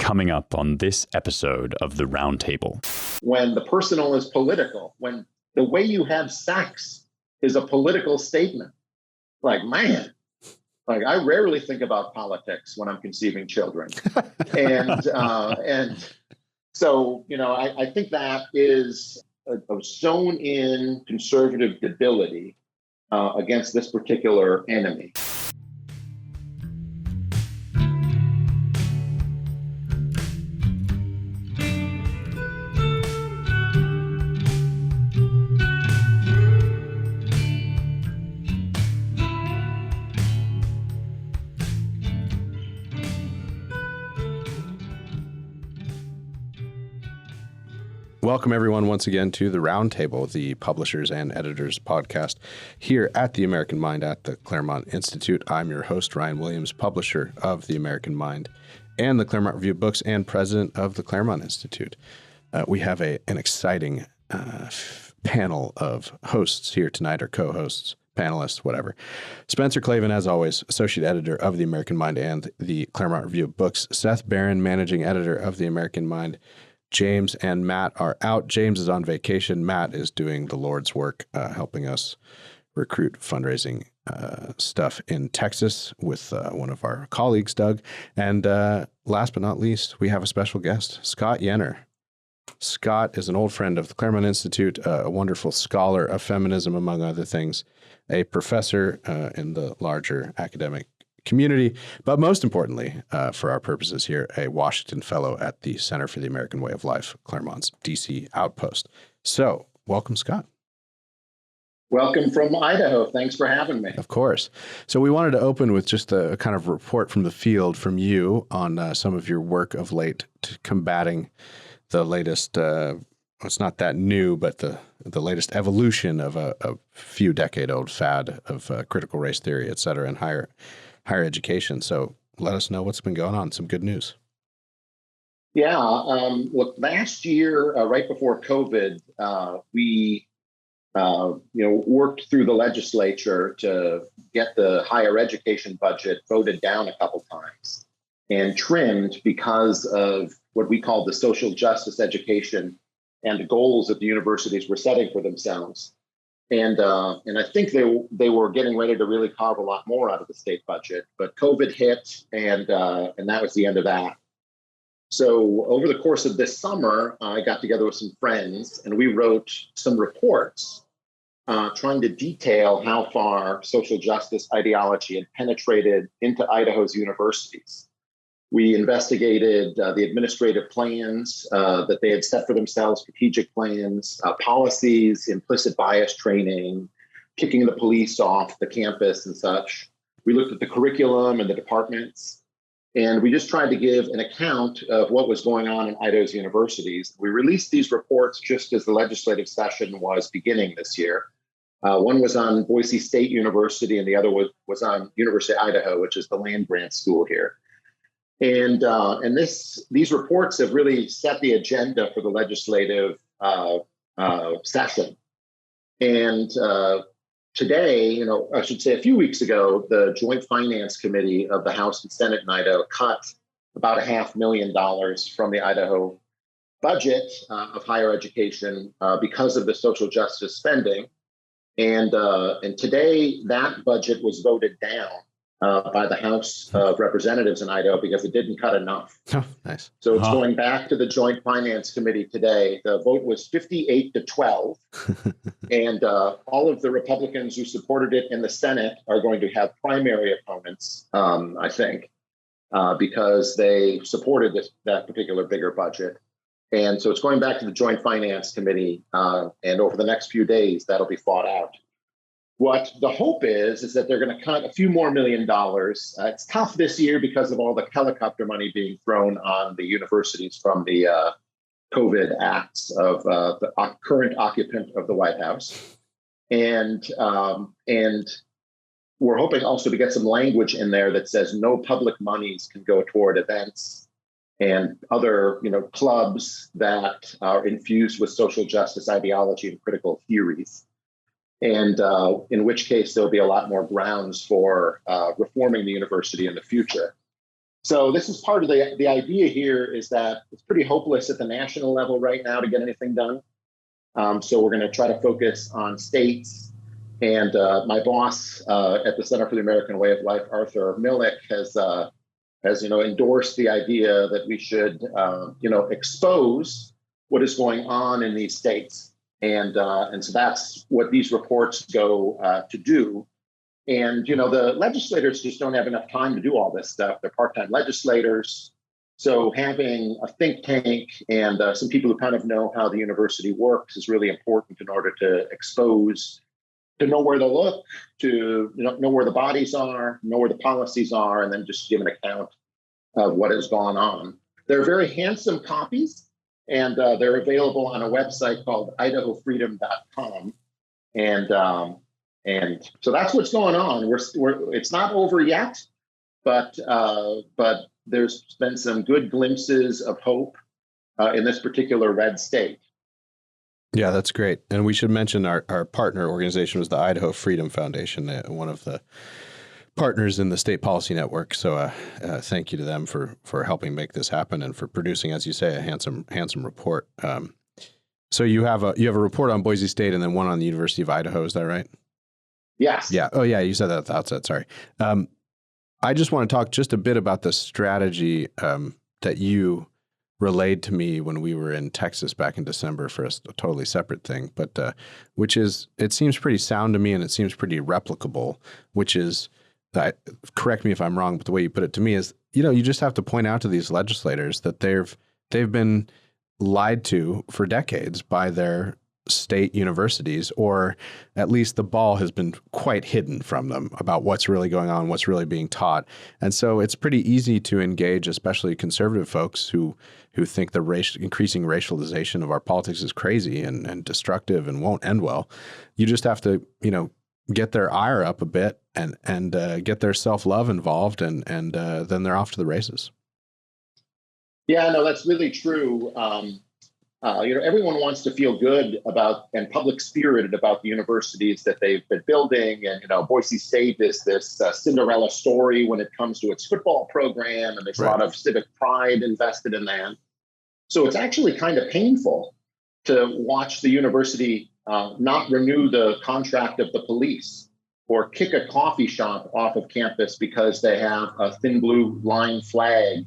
coming up on this episode of the Roundtable. When the personal is political, when the way you have sex is a political statement, like, man, like I rarely think about politics when I'm conceiving children. and so, I think that is a zone in conservative debility against this particular enemy. Welcome, everyone, once again to the Roundtable, the Publishers and Editors podcast here at the American Mind at the Claremont Institute. I'm your host, Ryan Williams, publisher of the American Mind and the Claremont Review of Books and president of the Claremont Institute. We have an exciting panel of hosts here tonight, or co-hosts, panelists, whatever. Spencer Clavin, as always, associate editor of the American Mind and the Claremont Review of Books. Seth Barron, managing editor of the American Mind. James and Matt are out. James is on vacation. Matt is doing the Lord's work, helping us recruit fundraising stuff in Texas with one of our colleagues, Doug. And last but not least, we have a special guest, Scott Yenor. Scott is an old friend of the Claremont Institute, a wonderful scholar of feminism, among other things, a professor in the larger academic community, but most importantly, for our purposes here, a Washington Fellow at the Center for the American Way of Life, Claremont's DC outpost. So, welcome, Scott. Welcome from Idaho. Thanks for having me. Of course. So we wanted to open with just a kind of report from the field from you on some of your work of late to combating the latest, it's not that new, but the latest evolution of a few decade-old fad of critical race theory, et cetera, in higher education. So let us know what's been going on. Some good news. Yeah. Look, last year, right before COVID, we worked through the legislature to get the higher education budget voted down a couple times and trimmed because of what we call the social justice education and the goals that the universities were setting for themselves. And I think they were getting ready to really carve a lot more out of the state budget, but COVID hit, and that was the end of that. So over the course of this summer, I got together with some friends, and we wrote some reports trying to detail how far social justice ideology had penetrated into Idaho's universities. We investigated the administrative plans that they had set for themselves, strategic plans, policies, implicit bias training, kicking the police off the campus and such. We looked at the curriculum and the departments, and we just tried to give an account of what was going on in Idaho's universities. We released these reports just as the legislative session was beginning this year. One was on Boise State University, and the other was on University of Idaho, which is the land-grant school here. And these reports have really set the agenda for the legislative session. And today, I should say a few weeks ago, the Joint Finance Committee of the House and Senate in Idaho cut about $500,000 from the Idaho budget of higher education because of the social justice spending. And today, that budget was voted down by the House of Representatives in Idaho because it didn't cut enough. Oh, nice. So it's going back to the Joint Finance Committee today. The vote was 58-12. And all of the Republicans who supported it in the Senate are going to have primary opponents, I think, because they supported that particular bigger budget. And so it's going back to the Joint Finance Committee. And over the next few days, that'll be fought out. What the hope is that they're going to cut a few more $1 million. It's tough this year because of all the helicopter money being thrown on the universities from the COVID acts of the current occupant of the White House. And we're hoping also to get some language in there that says no public monies can go toward events and other clubs that are infused with social justice ideology and critical theories. And in which case, there'll be a lot more grounds for reforming the university in the future. So this is part of the idea here is that it's pretty hopeless at the national level right now to get anything done. So we're going to try to focus on states. And my boss at the Center for the American Way of Life, Arthur Milnick, has endorsed the idea that we should expose what is going on in these states, and so that's what these reports go to do. And the legislators just don't have enough time to do all this stuff. They're part-time legislators. So having a think tank and some people who kind of know how the university works is really important in order to expose, to know where to look, to know where the bodies are, know where the policies are, and then just give an account of what has gone on. They're very handsome copies, and they're available on a website called idahofreedom.com. And so that's what's going on. It's not over yet, but there's been some good glimpses of hope in this particular red state. Yeah, that's great. And we should mention our partner organization was the Idaho Freedom Foundation, one of the partners in the State Policy Network. So thank you to them for helping make this happen and for producing, as you say, a handsome report. So you have a report on Boise State and then one on the University of Idaho. Is that right? Yes. Yeah. Oh, yeah. You said that at the outset. Sorry. I just want to talk just a bit about the strategy that you relayed to me when we were in Texas back in December for a totally separate thing, but which is, it seems pretty sound to me and it seems pretty replicable, which is that, correct me if I'm wrong, but the way you put it to me is, you just have to point out to these legislators that they've been lied to for decades by their state universities, or at least the ball has been quite hidden from them about what's really going on, what's really being taught. And so it's pretty easy to engage, especially conservative folks who think the increasing racialization of our politics is crazy and destructive and won't end well. You just have to, get their ire up a bit and get their self-love involved, and then they're off to the races. Yeah, no, that's really true. Everyone wants to feel good about and public spirited about the universities that they've been building. And, Boise State is this Cinderella story when it comes to its football program. And there's a lot of civic pride invested in that. So it's actually kind of painful to watch the university not renew the contract of the police or kick a coffee shop off of campus because they have a thin blue line flag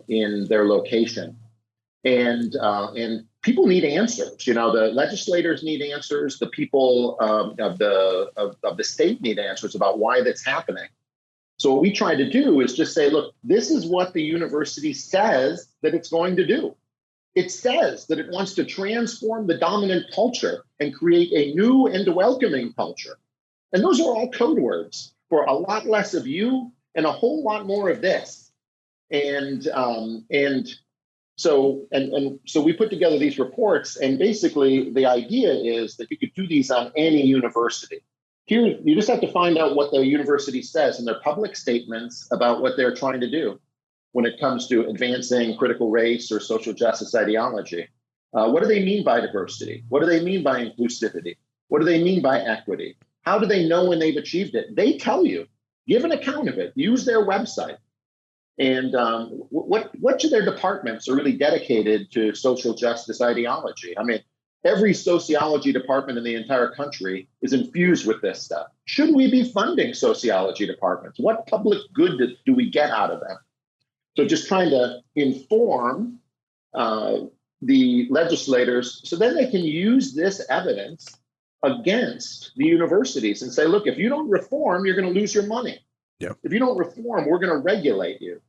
in their location. And people need answers. The legislators need answers. The people of the state need answers about why that's happening. So what we try to do is just say, look, this is what the university says that it's going to do. It says that it wants to transform the dominant culture and create a new and welcoming culture. And those are all code words for a lot less of you and a whole lot more of this. So we put together these reports, and basically the idea is that you could do these on any university. Here, you just have to find out what the university says in their public statements about what they're trying to do when it comes to advancing critical race or social justice ideology. What do they mean by diversity? What do they mean by inclusivity? What do they mean by equity? How do they know when they've achieved it? They tell you. Give an account of it. Use their website. And what of their departments are really dedicated to social justice ideology? I mean, every sociology department in the entire country is infused with this stuff. Should we be funding sociology departments? What public good do we get out of them? So just trying to inform the legislators so then they can use this evidence against the universities and say, look, if you don't reform, you're going to lose your money. Yep. If you don't reform, we're going to regulate you.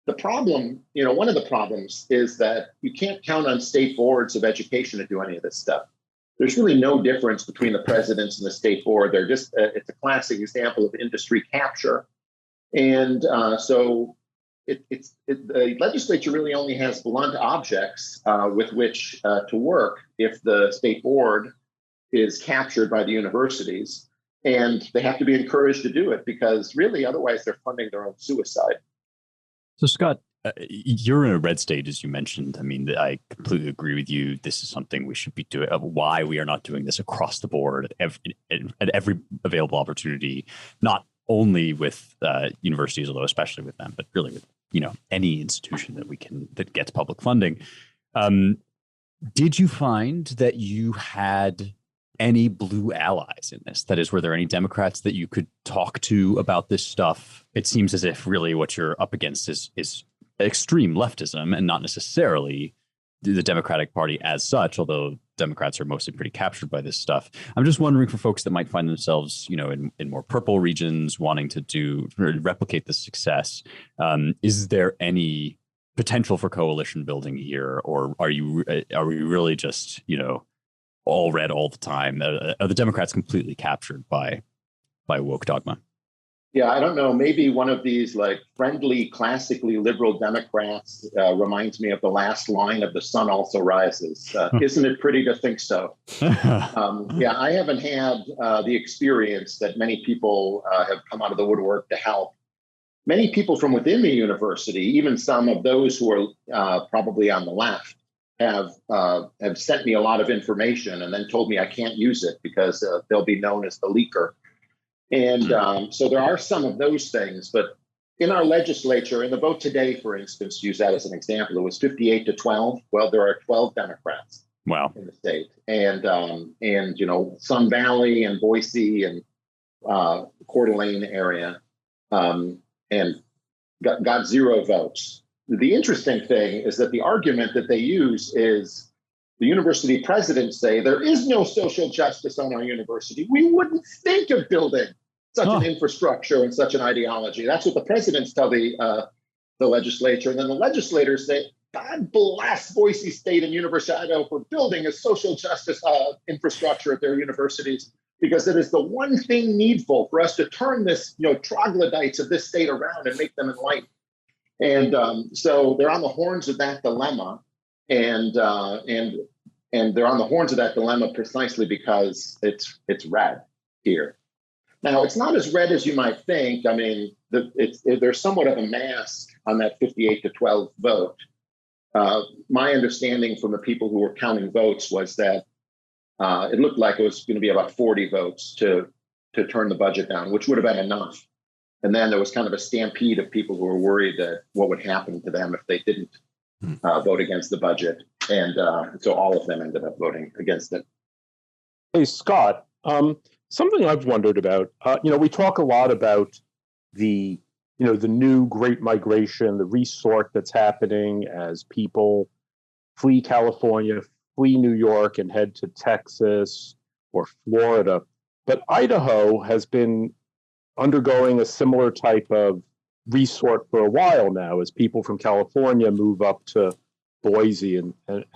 The problem, one of the problems is that you can't count on state boards of education to do any of this stuff. There's really no difference between the presidents and the state board. They're just, it's a classic example of industry capture. And so the legislature really only has blunt objects with which to work if the state board is captured by the universities. And they have to be encouraged to do it because really, otherwise they're funding their own suicide. So Scott, you're in a red state, as you mentioned. I mean, I completely agree with you. This is something we should be doing. Why we are not doing this across the board at every available opportunity, not only with universities, although especially with them, but really with any institution that gets public funding. Did you find that you had any blue allies in this? That is, were there any Democrats that you could talk to about this stuff? It seems as if really what you're up against is extreme leftism and not necessarily the Democratic Party as such, although Democrats are mostly pretty captured by this stuff. I'm just wondering, for folks that might find themselves, in more purple regions wanting to replicate the success, is there any potential for coalition building here, or are we really just all red all the time? Are the Democrats completely captured by woke dogma? Yeah, I don't know. Maybe one of these friendly, classically liberal Democrats reminds me of the last line of The Sun Also Rises. Isn't it pretty to think so? Yeah, I haven't had the experience that many people have come out of the woodwork to help. Many people from within the university, even some of those who are probably on the left, have sent me a lot of information and then told me I can't use it because they'll be known as the leaker. And so there are some of those things, but in our legislature, in the vote today, for instance, to use that as an example, it was 58-12. Well, there are 12 Democrats in the state, and Sun Valley and Boise and Coeur d'Alene area, and got 0 votes. The interesting thing is that the argument that they use is the university presidents say there is no social justice on our university. We wouldn't think of building such an infrastructure and such an ideology. That's what the presidents tell the legislature. And then the legislators say, God bless Boise State and University of Idaho for building a social justice infrastructure at their universities, because it is the one thing needful for us to turn this, troglodytes of this state around and make them enlightened. And so they're on the horns of that dilemma. And they're on the horns of that dilemma precisely because it's red here. Now, it's not as red as you might think. I mean, there's somewhat of a mask on that 58-12 vote. My understanding from the people who were counting votes was that it looked like it was going to be about 40 votes to turn the budget down, which would have been enough. And then there was kind of a stampede of people who were worried that what would happen to them if they didn't vote against the budget. And so all of them ended up voting against it. Hey, Scott, something I've wondered about, we talk a lot about the new great migration, the resort that's happening as people flee California, flee New York, and head to Texas or Florida. But Idaho has been undergoing a similar type of resort for a while now as people from California move up to Boise and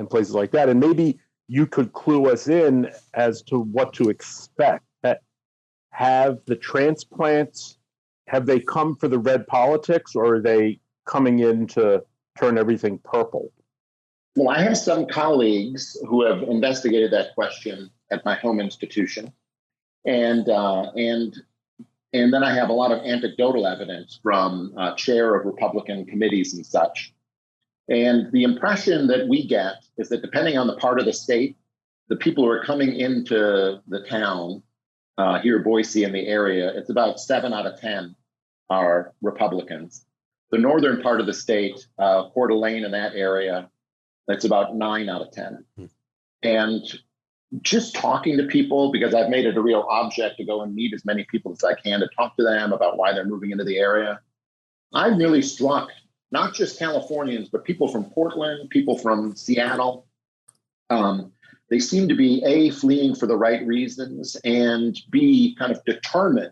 places like that. And maybe you could clue us in as to what to expect. Have the transplants, have they come for the red politics, or are they coming in to turn everything purple? Well, I have some colleagues who have investigated that question at my home institution. And then I have a lot of anecdotal evidence from chair of Republican committees and such. And the impression that we get is that depending on the part of the state, the people who are coming into the town, here, Boise and the area, it's about 7 out of 10 are Republicans. The northern part of the state, Coeur d'Alene in that area, that's about 9 out of 10. And just talking to people, because I've made it a real object to go and meet as many people as I can to talk to them about why they're moving into the area, I'm really struck, not just Californians, but people from Portland, people from Seattle. They seem to be A, fleeing for the right reasons, and B, kind of determined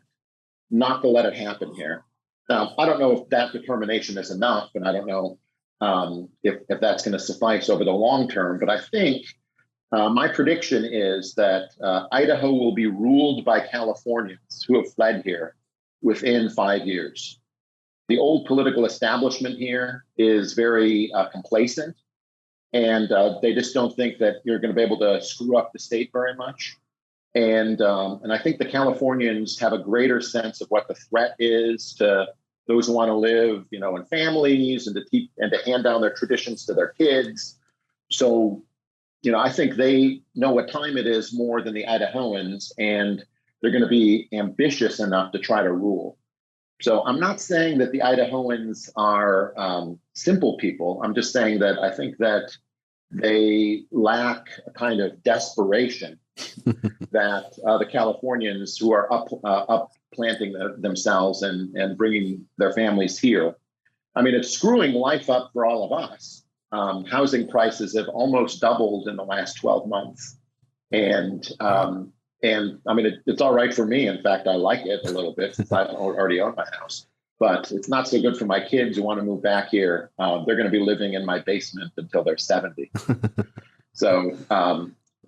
not to let it happen here. Now, I don't know if that determination is enough, and I don't know if that's going to suffice over the long term, but I think my prediction is that Idaho will be ruled by Californians who have fled here within 5 years. The old political establishment here is very complacent, and they just don't think that you're going to be able to screw up the state very much. And I think the Californians have a greater sense of what the threat is to those who want to live, in families and to hand down their traditions to their kids. So, I think they know what time it is more than the Idahoans, and they're going to be ambitious enough to try to rule. So I'm not saying that the Idahoans are simple people. I'm just saying that I think that they lack a kind of desperation that the Californians who are upplanting themselves and bringing their families here. I mean, it's screwing life up for all of us. Housing prices have almost doubled in the last 12 months. And I mean, it's all right for me. In fact, I like it a little bit since I already own my house. But it's not so good for my kids who want to move back here. They're going to be living in my basement until they're 70. So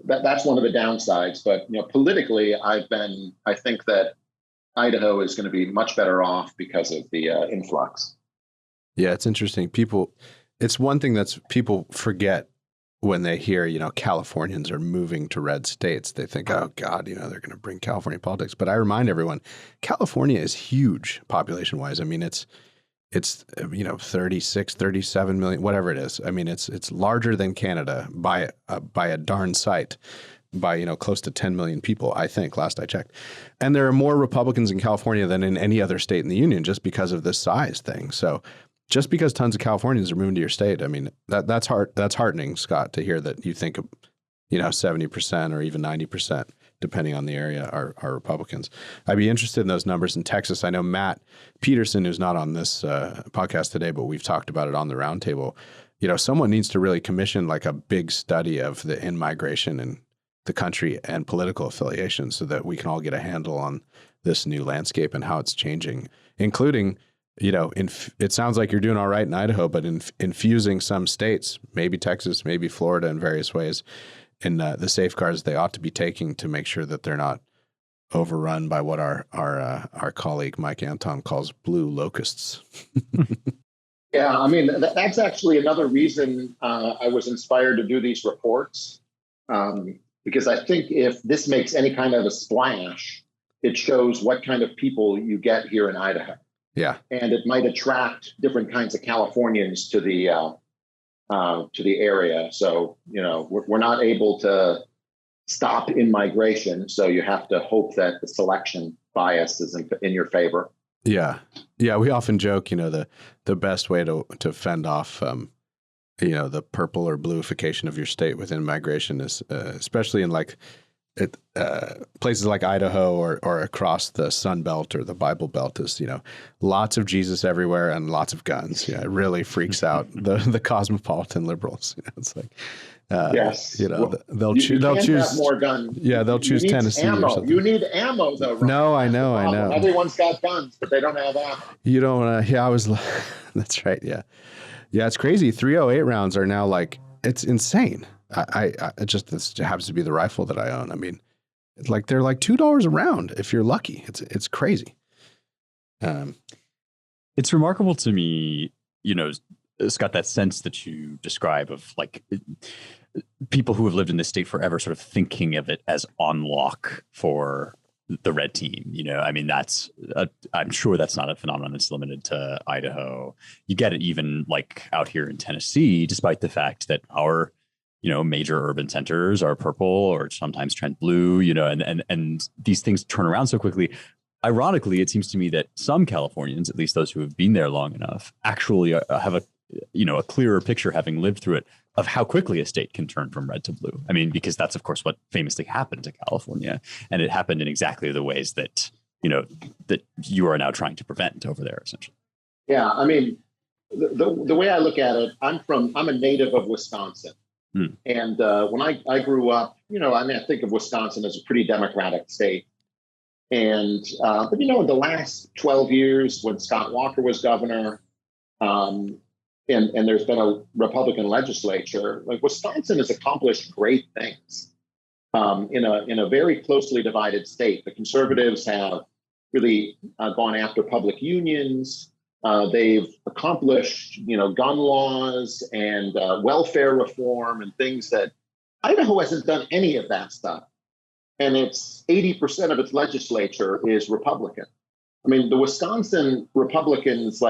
that's one of the downsides. But politically, I think that Idaho is going to be much better off because of the influx. Yeah, it's interesting. It's one thing that's people forget when they hear, Californians are moving to red states. They think, oh God, they're going to bring California politics. But I remind everyone, California is huge population wise. I mean, it's 36, 37 million, whatever it is. I mean, it's larger than Canada by a darn sight, by, close to 10 million people, I think, last I checked. And there are more Republicans in California than in any other state in the union just because of this size thing. So just because tons of Californians are moving to your state, I mean, that's heartening, Scott, to hear that you think, 70% or even 90%, depending on the area, are Republicans. I'd be interested in those numbers in Texas. I know Matt Peterson, who's not on this podcast today, but we've talked about it on the Roundtable. Someone needs to really commission like a big study of the in-migration in the country and political affiliation so that we can all get a handle on this new landscape and how it's changing, including it sounds like you're doing all right in Idaho, but infusing some states, maybe Texas, maybe Florida in various ways, in the safeguards they ought to be taking to make sure that they're not overrun by what our colleague Mike Anton calls blue locusts. Yeah, I mean, that's actually another reason I was inspired to do these reports, because I think if this makes any kind of a splash, it shows what kind of people you get here in Idaho. Yeah, and it might attract different kinds of Californians to the area. So we're not able to stop in-migration, so you have to hope that the selection bias is in your favor. Yeah. We often joke, the best way to fend off, the purple or blueification of your state with immigration is, especially in places like Idaho or across the Sun Belt or the Bible Belt, is lots of Jesus everywhere and lots of guns. Yeah, it really freaks out the cosmopolitan liberals. It's like, yes, they'll choose have more guns. Yeah, they'll choose Tennessee ammo. or something. You need ammo, though. Right? No, I know. Everyone's got guns, but they don't have ammo. You don't. Yeah, that's right. Yeah, it's crazy. 308 rounds are now it's insane. This happens to be the rifle that I own. I mean, they're like $2 a round if you're lucky. It's crazy. It's remarkable to me, Scott, that sense that you describe of people who have lived in this state forever, sort of thinking of it as on lock for the red team. I mean, I'm sure that's not a phenomenon that's limited to Idaho. You get it even out here in Tennessee, despite the fact that our major urban centers are purple or sometimes trend blue, and these things turn around so quickly. Ironically, it seems to me that some Californians, at least those who have been there long enough, actually have a clearer picture, having lived through it, of how quickly a state can turn from red to blue. I mean, because that's, of course, what famously happened to California. And it happened in exactly the ways that, that you are now trying to prevent over there, essentially. Yeah, I mean, the way I look at it, I'm a native of Wisconsin. And when I grew up, I think of Wisconsin as a pretty democratic state. And, but in the last 12 years when Scott Walker was governor, and there's been a Republican legislature, Wisconsin has accomplished great things in a very closely divided state. The conservatives have really gone after public unions. They've accomplished, gun laws and welfare reform and things that Idaho hasn't done any of that stuff. And it's 80% of its legislature is Republican. I mean, the Wisconsin Republicans,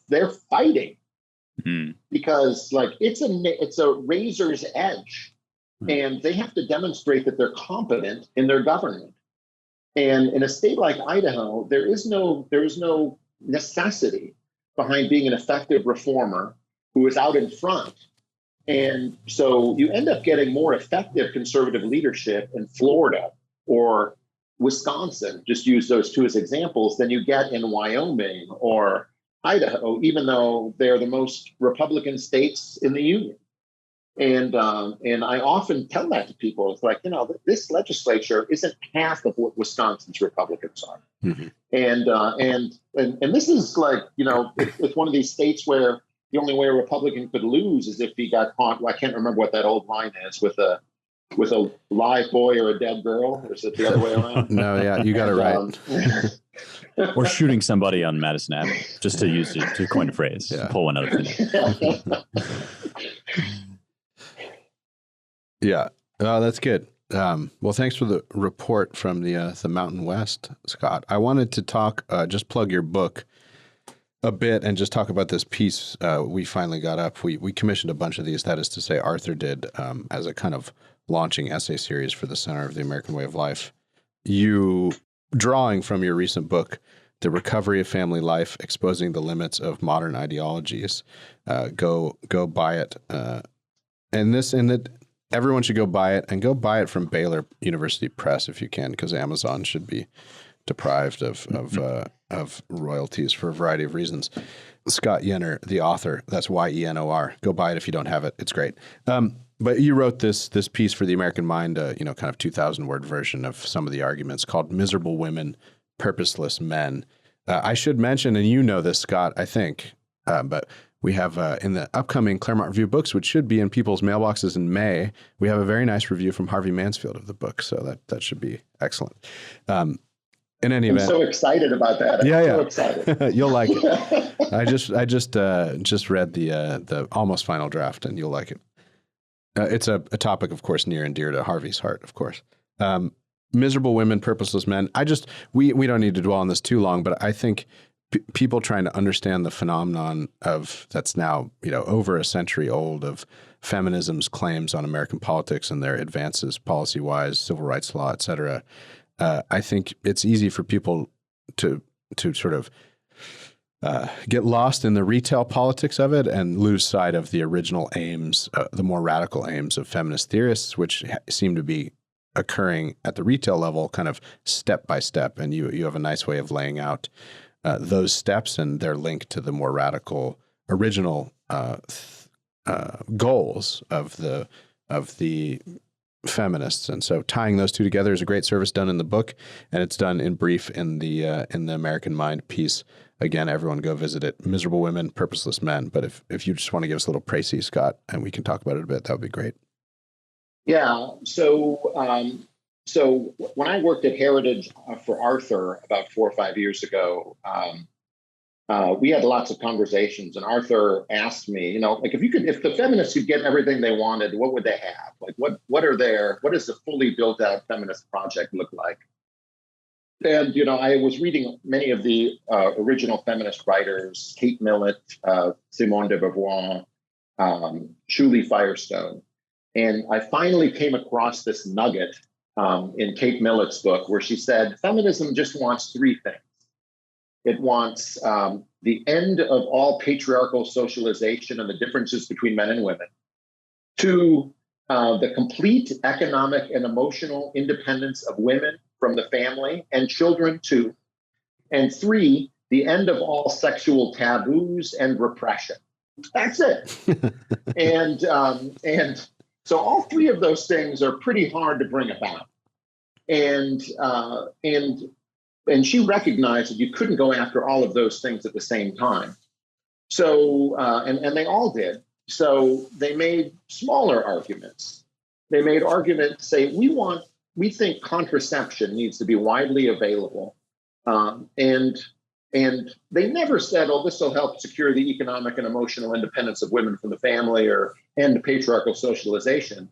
they're fighting because it's a razor's edge, and they have to demonstrate that they're competent in their government. And in a state like Idaho, there is no necessity behind being an effective reformer who is out in front. And so you end up getting more effective conservative leadership in Florida or Wisconsin, just use those two as examples, than you get in Wyoming or Idaho, even though they're the most Republican states in the union. And I often tell that to people. It's like, this legislature isn't half of what Wisconsin's Republicans are. Mm-hmm. And this is like, it's one of these states where the only way a Republican could lose is if he got caught. Well, I can't remember what that old line is, with a live boy or a dead girl, or is it the other way around? No, yeah, you got it right. Or shooting somebody on Madison Avenue, just to coin a phrase, pull one out of the Yeah, that's good. Well, thanks for the report from the Mountain West, Scott. I wanted to talk, just plug your book a bit and just talk about this piece we finally got up. We commissioned a bunch of these, that is to say Arthur did, as a kind of launching essay series for the Center of the American Way of Life. You, drawing from your recent book, The Recovery of Family Life, Exposing the Limits of Modern Ideologies, go buy it. Everyone should go buy it, and go buy it from Baylor University Press if you can, because Amazon should be deprived of royalties for a variety of reasons. Scott Yenor, the author, that's Yenor. Go buy it if you don't have it. It's great. But you wrote this piece for the American Mind, kind of 2,000-word version of some of the arguments, called "Miserable Women, Purposeless Men." I should mention, and you know this, Scott, I think, but we have in the upcoming Claremont Review books, which should be in people's mailboxes in May, we have a very nice review from Harvey Mansfield of the book. So that should be excellent. In any event, I'm so excited about that. So excited. You'll like it. I just read the almost final draft, and you'll like it. It's a topic, of course, near and dear to Harvey's heart, of course. Miserable Women, Purposeless Men. We don't need to dwell on this too long, but I think people trying to understand the phenomenon that's now, over a century old, of feminism's claims on American politics and their advances policy-wise, civil rights law, et cetera. I think it's easy for people to sort of get lost in the retail politics of it and lose sight of the original aims, the more radical aims of feminist theorists, which seem to be occurring at the retail level kind of step by step. And you have a nice way of laying out those steps and their link to the more radical original goals of the feminists. And so tying those two together is a great service done in the book, and it's done in brief in the American Mind piece. Again, everyone go visit it. Miserable Women, Purposeless Men. But if you just want to give us a little précis, Scott, and we can talk about it a bit, that would be great. Yeah. So when I worked at Heritage for Arthur about 4 or 5 years ago, we had lots of conversations, and Arthur asked me, if the feminists could get everything they wanted, what would they have? Like, what does the fully built out feminist project look like? And, I was reading many of the original feminist writers, Kate Millett, Simone de Beauvoir, Shuli Firestone. And I finally came across this nugget in Kate Millett's book, where she said, feminism just wants three things. It wants the end of all patriarchal socialization and the differences between men and women. 2, the complete economic and emotional independence of women from the family and children too. And 3, the end of all sexual taboos and repression. That's it. And so all three of those things are pretty hard to bring about. And she recognized that you couldn't go after all of those things at the same time. So, and they all did. So they made smaller arguments. They made arguments, say, we think contraception needs to be widely available. And they never said, oh, this will help secure the economic and emotional independence of women from the family or end patriarchal socialization.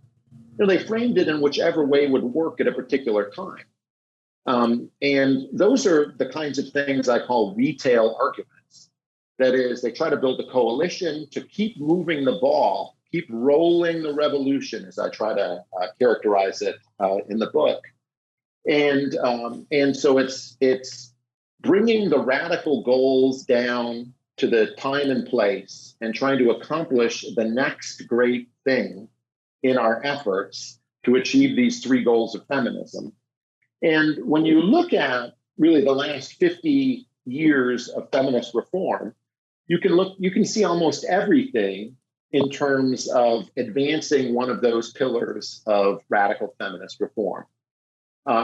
They framed it in whichever way would work at a particular time. And those are the kinds of things I call retail arguments. That is, they try to build a coalition to keep moving the ball, keep rolling the revolution, as I try to characterize it in the book. And so it's bringing the radical goals down to the time and place and trying to accomplish the next great thing in our efforts to achieve these three goals of feminism. And when you look at really the last 50 years of feminist reform, you can see almost everything in terms of advancing one of those pillars of radical feminist reform.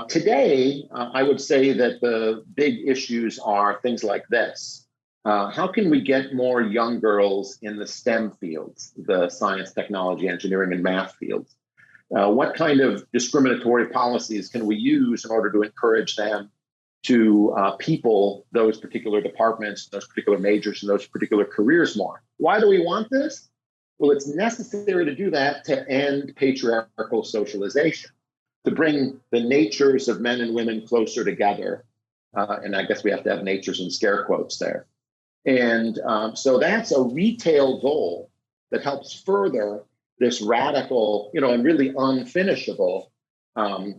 Today, I would say that the big issues are things like this. How can we get more young girls in the STEM fields, the science, technology, engineering, and math fields? What kind of discriminatory policies can we use in order to encourage them to people those particular departments, those particular majors, and those particular careers more? Why do we want this? Well, it's necessary to do that to end patriarchal socialization, to bring the natures of men and women closer together. And I guess we have to have natures in scare quotes there. And so that's a retail goal that helps further this radical, and really unfinishable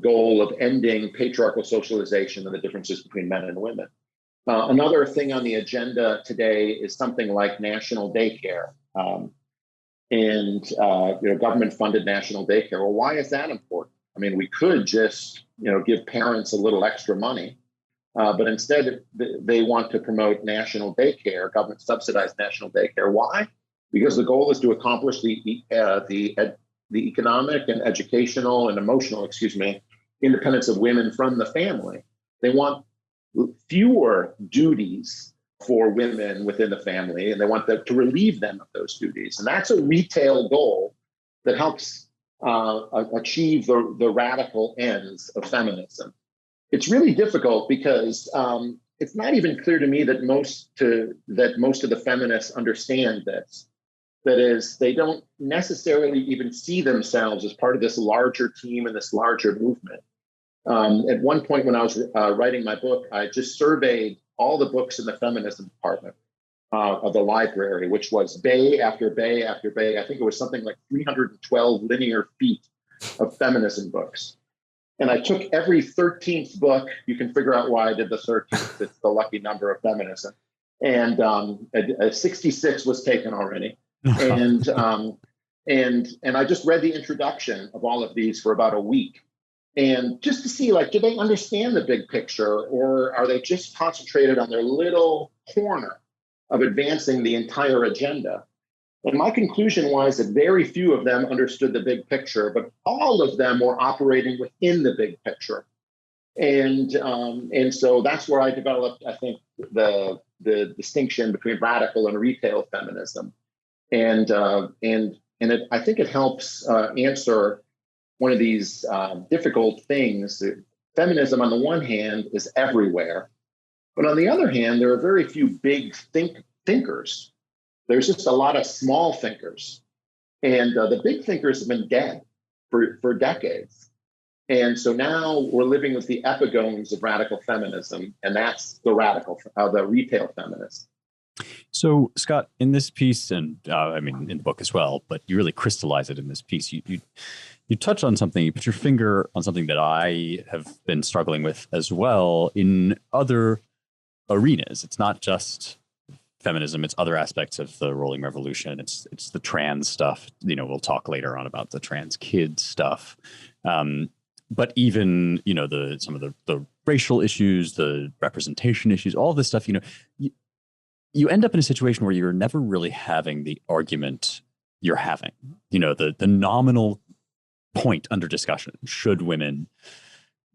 goal of ending patriarchal socialization and the differences between men and women. Another thing on the agenda today is something like national daycare and government-funded national daycare. Well, why is that important? I mean, we could just give parents a little extra money, but instead they want to promote national daycare, government-subsidized national daycare. Why? Because the goal is to accomplish the economic and educational and emotional, independence of women from the family. They want fewer duties for women within the family, and they want to relieve them of those duties. And that's a retail goal that helps achieve the radical ends of feminism. It's really difficult because it's not even clear to me that most of the feminists understand this. That is, they don't necessarily even see themselves as part of this larger team and this larger movement. At one point when I was writing my book, I just surveyed all the books in the feminism department of the library, which was bay after bay after bay. I think it was something like 312 linear feet of feminism books. And I took every 13th book. You can figure out why I did the 13th. It's the lucky number of feminism. And 66 was taken already. And I just read the introduction of all of these for about a week. And just to see, do they understand the big picture, or are they just concentrated on their little corner of advancing the entire agenda? And my conclusion was that very few of them understood the big picture, but all of them were operating within the big picture. And so that's where I developed, I think, the distinction between radical and retail feminism. And I think it helps answer one of these difficult things. Feminism, on the one hand, is everywhere, but on the other hand, there are very few big thinkers. There's just a lot of small thinkers, and the big thinkers have been dead for decades. And so now we're living with the epigones of radical feminism, and that's the retail feminist. So, Scott, in this piece, and in the book as well, but you really crystallize it in this piece. You touch on something, you put your finger on something that I have been struggling with as well in other arenas. It's not just feminism, it's other aspects of the rolling revolution. It's the trans stuff. We'll talk later on about the trans kid stuff. But even, some of the racial issues, the representation issues, all this stuff, you end up in a situation where you're never really having the argument you're having. The nominal point under discussion: should women,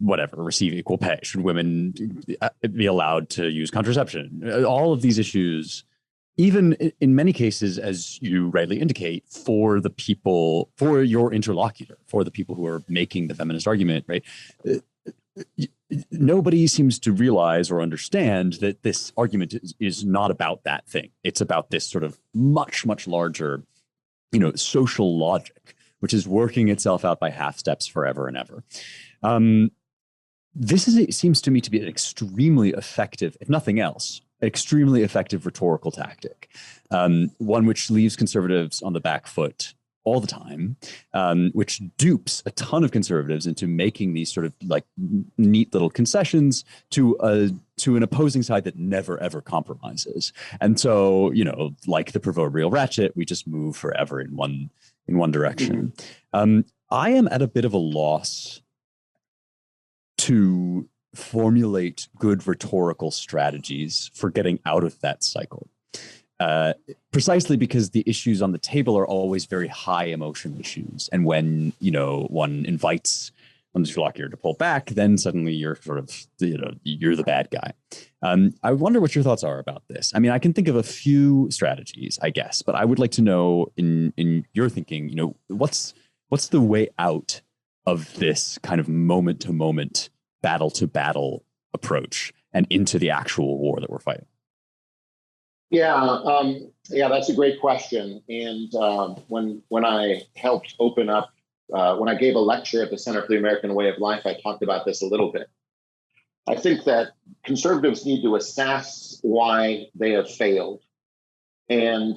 receive equal pay? Should women be allowed to use contraception? All of these issues, even in many cases, as you rightly indicate, for your interlocutor, for the people who are making the feminist argument, right? Nobody seems to realize or understand that this argument is not about that thing. It's about this sort of much, much larger, social logic, which is working itself out by half steps forever and ever. It seems to me to be an extremely effective, if nothing else, extremely effective rhetorical tactic, one which leaves conservatives on the back foot all the time, which dupes a ton of conservatives into making these sort of like neat little concessions to an opposing side that never ever compromises. And so, you know, like the proverbial ratchet, we just move forever in one direction. I am at a bit of a loss to formulate good rhetorical strategies for getting out of that cycle. Precisely because the issues on the table are always very high emotion issues. And when, you know, one invites one interlocutor to pull back, then suddenly you're sort of, you know, you're the bad guy. I wonder what your thoughts are about this. I mean, I can think of a few strategies, I guess, but I would like to know in your thinking, you know, what's the way out of this kind of moment to moment, battle to battle approach and into the actual war that we're fighting? Yeah, that's a great question. And when I helped open up, when I gave a lecture at the Center for the American Way of Life, I talked about this a little bit. I think that conservatives need to assess why they have failed. And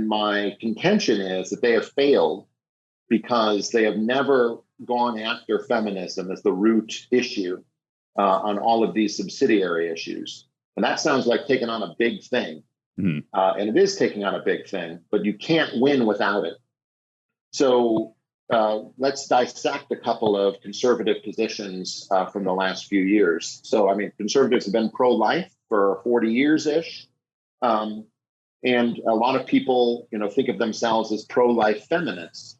my contention is that they have failed because they have never gone after feminism as the root issue on all of these subsidiary issues. And that sounds like taking on a big thing. And it is taking on a big thing, but you can't win without it. So let's dissect a couple of conservative positions from the last few years. So, I mean, conservatives have been pro-life for 40 years-ish. And a lot of people, you know, think of themselves as pro-life feminists.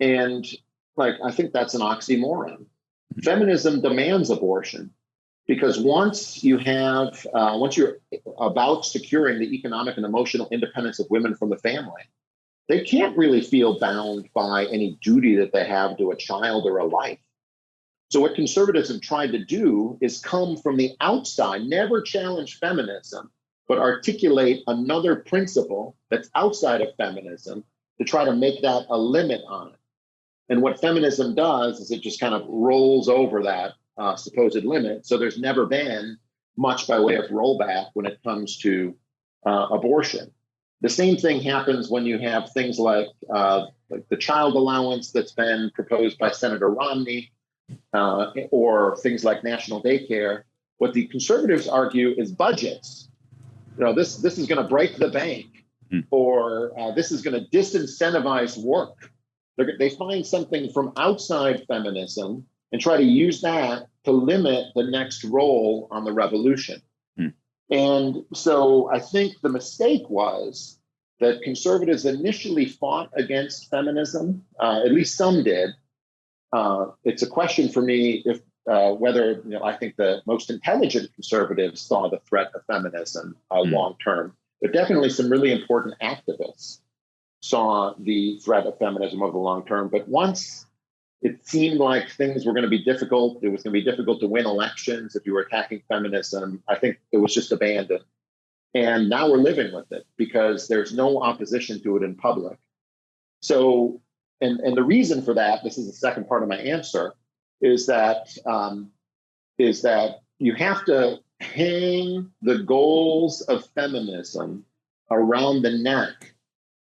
And like, I think that's an oxymoron. Feminism demands abortion. Because once you're about securing the economic and emotional independence of women from the family, they can't really feel bound by any duty that they have to a child or a life. So what conservatives have tried to do is come from the outside, never challenge feminism, but articulate another principle that's outside of feminism to try to make that a limit on it. And what feminism does is it just kind of rolls over that supposed limit. So there's never been much by way of rollback when it comes to abortion. The same thing happens when you have things like the child allowance that's been proposed by Senator Romney, or things like national daycare. What the conservatives argue is budgets. You know, this is going to break the bank, or this is going to disincentivize work. They find something from outside feminism and try to use that to limit the next roll on the revolution. And so I think the mistake was that conservatives initially fought against feminism, at least some did. It's a question for me if whether, you know, I think the most intelligent conservatives saw the threat of feminism long term, but definitely some really important activists saw the threat of feminism over the long term. But once it seemed like things were going to be difficult, it was going to be difficult to win elections if you were attacking feminism, I think it was just abandoned. And now we're living with it because there's no opposition to it in public. So, and the reason for that, this is the second part of my answer, is that you have to hang the goals of feminism around the neck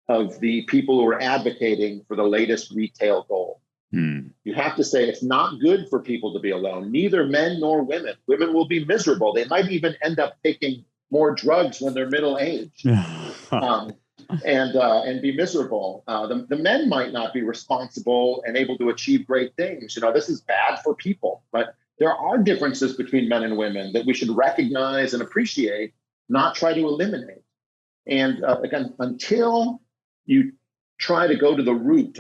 of the people who are advocating for the latest retail goal. You have to say it's not good for people to be alone, neither men nor women. Women will be miserable. They might even end up taking more drugs when they're middle-aged and be miserable. The men might not be responsible and able to achieve great things. You know, this is bad for people, but there are differences between men and women that we should recognize and appreciate, not try to eliminate. And again, until you try to go to the root,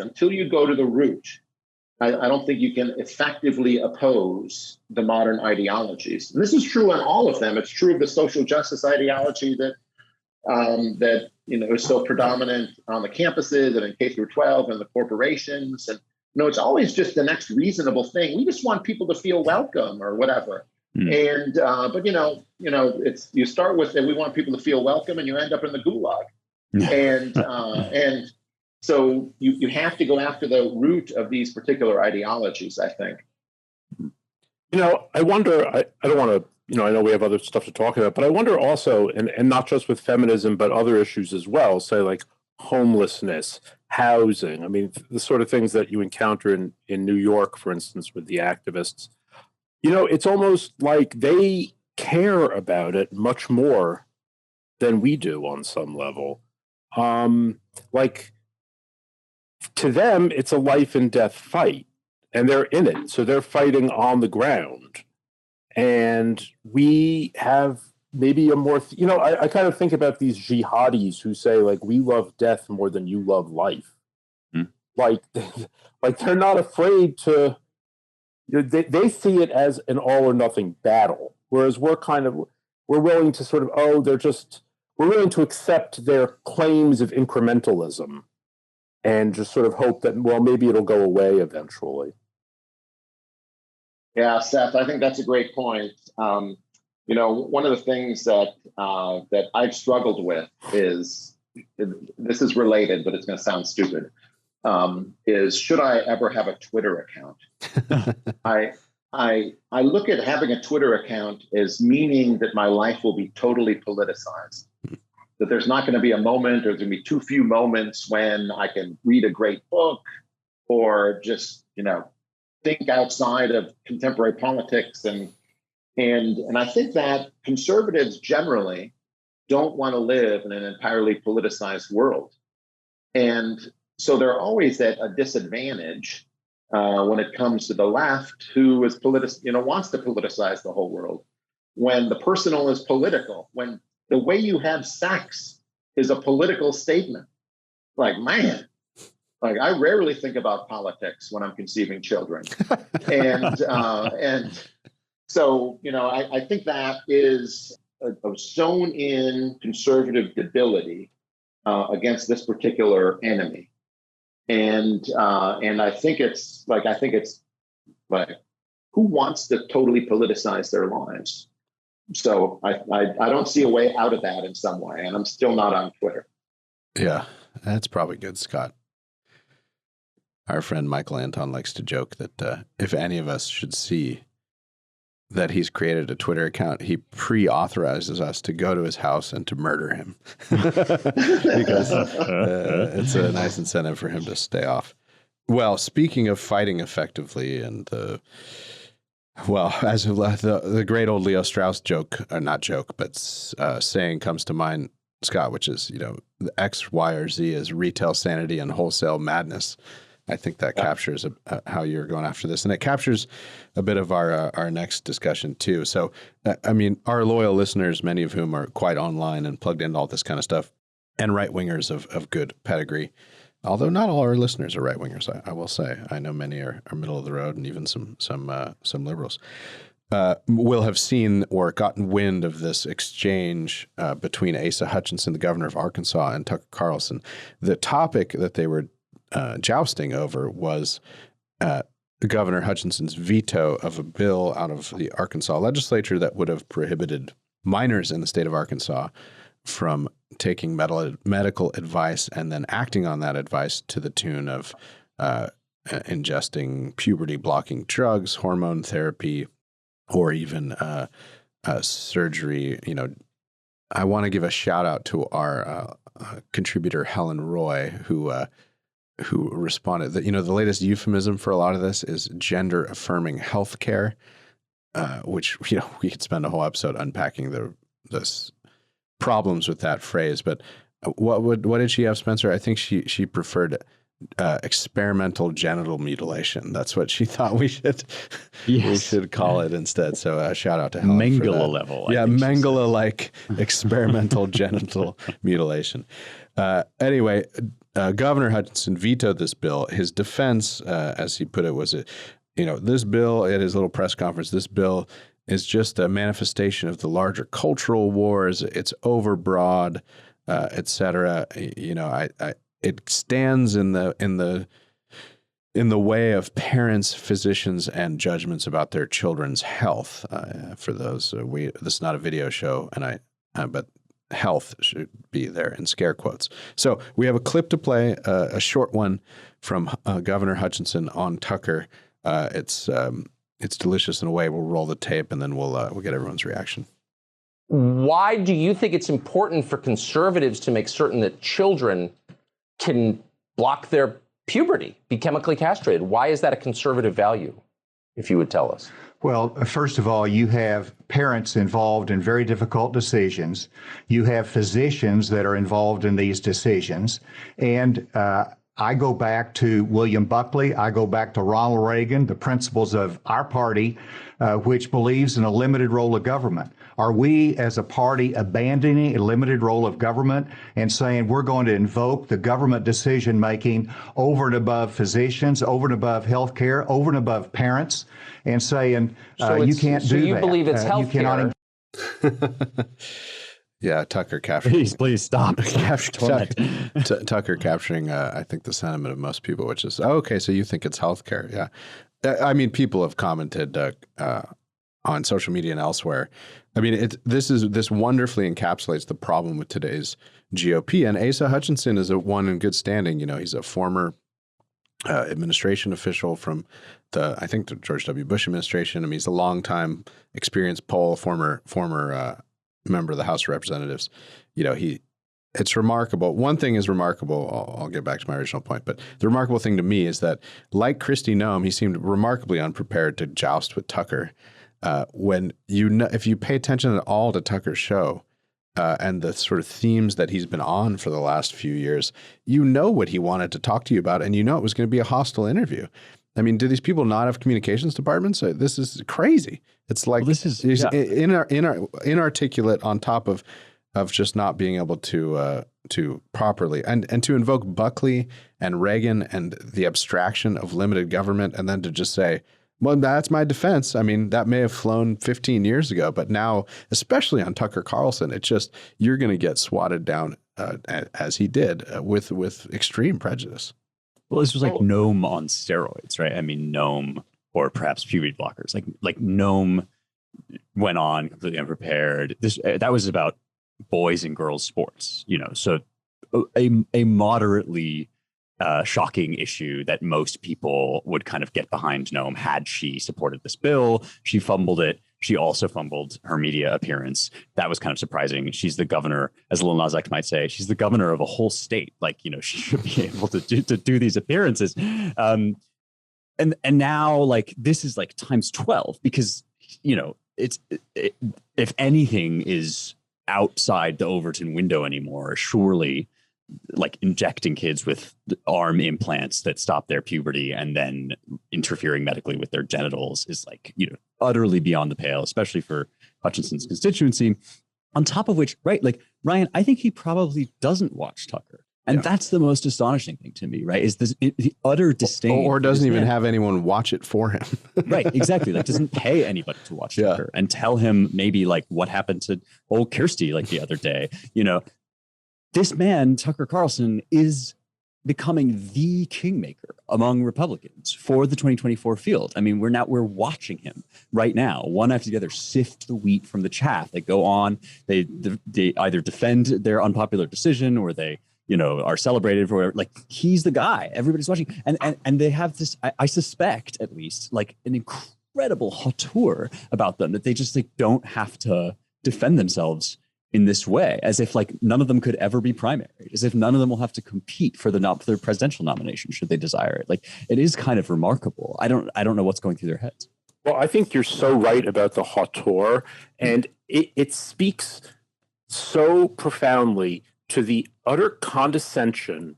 I don't think you can effectively oppose the modern ideologies. And this is true on all of them. It's true of the social justice ideology that you know is so predominant on the campuses and in K through 12 and the corporations. And you know, it's always just the next reasonable thing. We just want people to feel welcome or whatever. And but you know, it's you start with that we want people to feel welcome, and you end up in the gulag. And so you have to go after the root of these particular ideologies, I think. You know, I wonder, I don't want to, you know, I know we have other stuff to talk about, but I wonder also, and not just with feminism, but other issues as well, say like homelessness, housing. I mean, the sort of things that you encounter in New York, for instance, with the activists. It's almost like they care about it much more than we do on some level. Like, to them, it's a life and death fight, and they're in it. So they're fighting on the ground. And we have maybe a more, I kind of think about these jihadis who say, like, we love death more than you love life. Like they're not afraid to, they see it as an all or nothing battle. Whereas we're willing to sort of, we're willing to accept their claims of incrementalism and just sort of hope that, well, maybe it'll go away eventually. Yeah, Seth, I think that's a great point. One of the things that I've struggled with is, this is related, but it's going to sound stupid, is should I ever have a Twitter account? I look at having a Twitter account as meaning that my life will be totally politicized. That there's not going to be a moment, or there's going to be too few moments when I can read a great book or just, think outside of contemporary politics. And I think that conservatives generally don't want to live in an entirely politicized world. And so they're always at a disadvantage when it comes to the left, who is wants to politicize the whole world. When the personal is political, when the way you have sex is a political statement, like, man, like, I rarely think about politics when I'm conceiving children. And so, I think that is a sewn-in conservative debility against this particular enemy. And I think it's like, who wants to totally politicize their lives? So I don't see a way out of that in some way, and I'm still not on Twitter. Yeah, that's probably good, Scott. Our friend Michael Anton likes to joke that if any of us should see that he's created a Twitter account, he pre-authorizes us to go to his house and to murder him because it's a nice incentive for him to stay off. Well, speaking of fighting effectively and as the great old Leo Strauss joke, or not joke, but saying comes to mind, Scott, which is, the X, Y, or Z is retail sanity and wholesale madness. I think that captures how you're going after this. And it captures a bit of our next discussion, too. So, our loyal listeners, many of whom are quite online and plugged into all this kind of stuff, and right-wingers of good pedigree, although not all our listeners are right-wingers, I will say. I know many are middle of the road, and even some liberals, will have seen or gotten wind of this exchange between Asa Hutchinson, the governor of Arkansas, and Tucker Carlson. The topic that they were jousting over was Governor Hutchinson's veto of a bill out of the Arkansas legislature that would have prohibited minors in the state of Arkansas from taking medical advice and then acting on that advice to the tune of ingesting puberty-blocking drugs, hormone therapy, or even surgery. I want to give a shout out to our contributor Helen Roy, who responded that, the latest euphemism for a lot of this is gender affirming healthcare, which, we could spend a whole episode unpacking the problems with that phrase. But what did she have, Spencer? I think she preferred experimental genital mutilation. That's what she thought we should call it instead. So shout out to Helen. Mengele level. Mengele like experimental genital mutilation. Anyway, Governor Hutchinson vetoed this bill. His defense, as he put it, was this bill at his little press conference, this bill is just a manifestation of the larger cultural wars. It's overbroad, et cetera. It stands in the way of parents, physicians, and judgments about their children's health. For those, this is not a video show, but health should be there in scare quotes. So we have a clip to play, a short one from Governor Hutchinson on Tucker. It's delicious in a way. We'll roll the tape and then we'll get everyone's reaction. Why do you think it's important for conservatives to make certain that children can block their puberty, be chemically castrated. Why is that a conservative value, if you would tell us? Well, first of all, you have parents involved in very difficult decisions. You have physicians that are involved in these decisions. And I go back to William Buckley. I go back to Ronald Reagan, the principles of our party, which believes in a limited role of government. Are we as a party abandoning a limited role of government and saying we're going to invoke the government decision making over and above physicians, over and above healthcare, over and above parents, and saying you can't do that? So you believe it's healthcare? Yeah, Tucker capturing. Please stop. Tucker capturing, I think, the sentiment of most people, which is, okay, so you think it's healthcare. Yeah. I mean, people have commented on social media and elsewhere. I mean, this wonderfully encapsulates the problem with today's GOP. And Asa Hutchinson is one in good standing. You know, he's a former administration official from I think the George W. Bush administration. I mean, he's a longtime experienced poll, former member of the House of Representatives. You know, it's remarkable. One thing is remarkable. I'll get back to my original point, but the remarkable thing to me is that, like Kristi Noem, he seemed remarkably unprepared to joust with Tucker. When if you pay attention at all to Tucker's show and the sort of themes that he's been on for the last few years, you know what he wanted to talk to you about, and you know it was going to be a hostile interview. I mean, do these people not have communications departments? This is crazy. It's like inarticulate on top of just not being able to properly and to invoke Buckley and Reagan and the abstraction of limited government, and then to just say, well, that's my defense. I mean, that may have flown 15 years ago, but now, especially on Tucker Carlson, it's just you're going to get swatted down as he did with extreme prejudice. Well, this was like Noem on steroids, right? I mean, Noem, or perhaps puberty blockers. Like Noem went on completely unprepared. That was about boys and girls sports, you know. So a moderately shocking issue that most people would kind of get behind Noem had she supported this bill. She fumbled it. She also fumbled her media appearance. That was kind of surprising. She's the governor, as Lil Nas X might say, she's the governor of a whole state. Like, you know, she should be able to do these appearances. And now, like, this is like times 12 because, you know, if anything is outside the Overton window anymore, surely like injecting kids with arm implants that stop their puberty and then interfering medically with their genitals is like, you know, utterly beyond the pale, especially for Hutchinson's constituency. On top of which, right, like Ryan, I think he probably doesn't watch Tucker. And that's the most astonishing thing to me, right? Is the utter disdain. Or doesn't even have anyone watch it for him. Right, exactly. Like doesn't pay anybody to watch Tucker and tell him maybe like what happened to old Kirsty like the other day, you know. This man, Tucker Carlson, is becoming the kingmaker among Republicans for the 2024 field. I mean, we're watching him right now, one after the other, sift the wheat from the chaff. They go on, they either defend their unpopular decision or they, you know, are celebrated for whatever. Like, he's the guy. Everybody's watching, and they have this. I suspect, at least, like an incredible hauteur about them that they just like don't have to defend themselves in this way, as if like none of them could ever be primaried, as if none of them will have to compete for their presidential nomination should they desire it. Like, it is kind of remarkable. I don't know what's going through their heads. Well, I think you're so right about the hauteur, and it speaks so profoundly to the utter condescension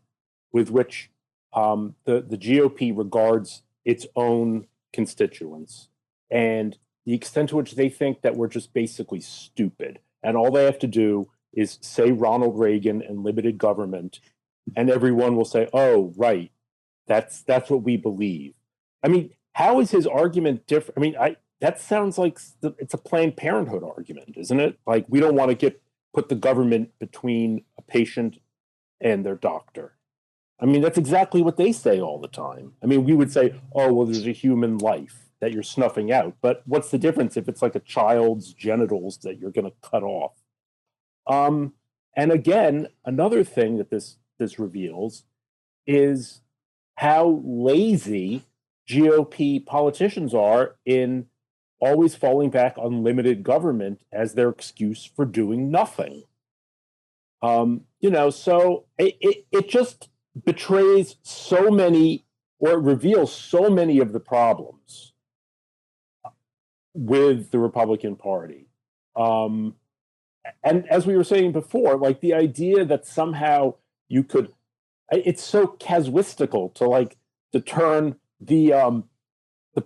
with which the GOP regards its own constituents, and the extent to which they think that we're just basically stupid. And all they have to do is say Ronald Reagan and limited government, and everyone will say, "Oh, right, that's what we believe." I mean, how is his argument different? I mean, that sounds like it's a Planned Parenthood argument, isn't it? Like, we don't want to put the government between a patient and their doctor. I mean, that's exactly what they say all the time. I mean, we would say, "Oh, well, there's a human life that you're snuffing out." But what's the difference if it's like a child's genitals that you're going to cut off? And again, another thing that this reveals is how lazy GOP politicians are in always falling back on limited government as their excuse for doing nothing. You know, so it just betrays so many, or reveals so many of the problems with the Republican Party. And as we were saying before, like the idea that somehow you could, it's so casuistical to turn the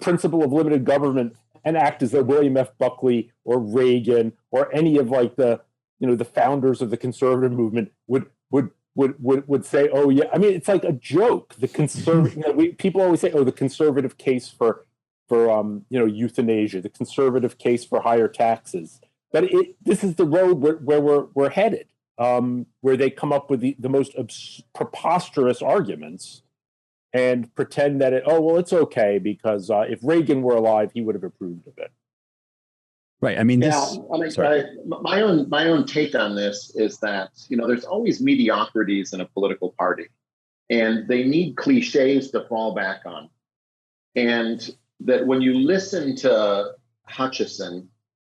principle of limited government and act as though William F. Buckley or Reagan or any of the founders of the conservative movement would say, oh yeah. I mean, it's like a joke. The conservative, people always say, oh, the conservative case for euthanasia, the conservative case for higher taxes. But this is the road where we're headed, where they come up with the most preposterous arguments and pretend that it's okay because if Reagan were alive, he would have approved of it. Right. I mean, my own take on this is that there's always mediocrities in a political party, and they need cliches to fall back on, and that when you listen to Hutchison,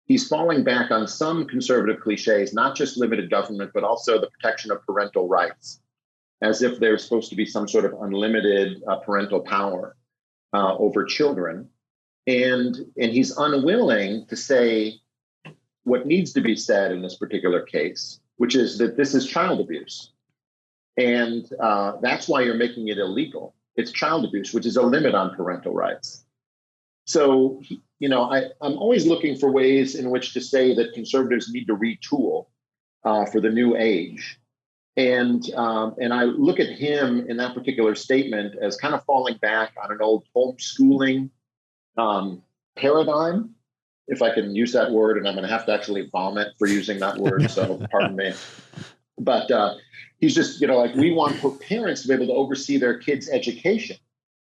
he's falling back on some conservative cliches, not just limited government, but also the protection of parental rights, as if there's supposed to be some sort of unlimited parental power over children. And he's unwilling to say what needs to be said in this particular case, which is that this is child abuse. And that's why you're making it illegal. It's child abuse, which is a limit on parental rights. So, I'm always looking for ways in which to say that conservatives need to retool for the new age. And I look at him in that particular statement as kind of falling back on an old homeschooling paradigm, if I can use that word, and I'm going to have to actually vomit for using that word, so pardon me. But he's just, we want parents to be able to oversee their kids' education.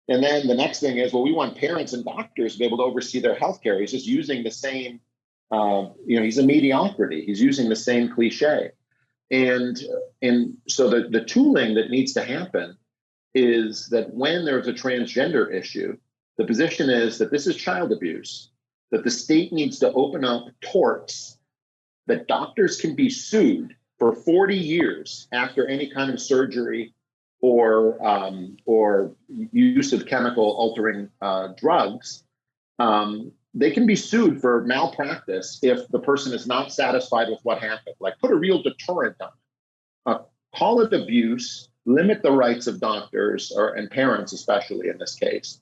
And then the next thing is, we want parents and doctors to be able to oversee their healthcare. He's just using the same, he's a mediocrity. He's using the same cliche. And so the tooling that needs to happen is that when there's a transgender issue, the position is that this is child abuse, that the state needs to open up torts, that doctors can be sued for 40 years after any kind of surgery or use of chemical altering drugs. They can be sued for malpractice if the person is not satisfied with what happened. Like, put a real deterrent on it. Call it abuse, limit the rights of doctors and parents, especially in this case,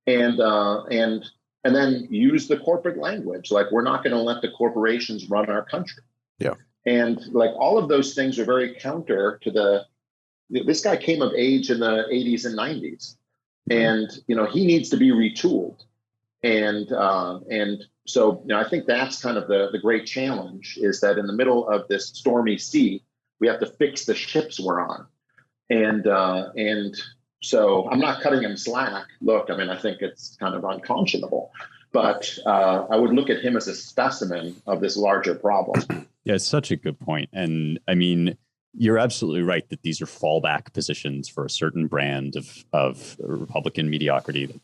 and then use the corporate language. Like, we're not going to let the corporations run our country. Yeah. And all of those things are very counter to this guy came of age in the 80s and 90s, and he needs to be retooled. And so I think that's kind of the great challenge, is that in the middle of this stormy sea, we have to fix the ships we're on. And so I'm not cutting him slack. Look, I think it's kind of unconscionable, but I would look at him as a specimen of this larger problem. Yeah, it's such a good point. And I mean, you're absolutely right that these are fallback positions for a certain brand of Republican mediocrity that,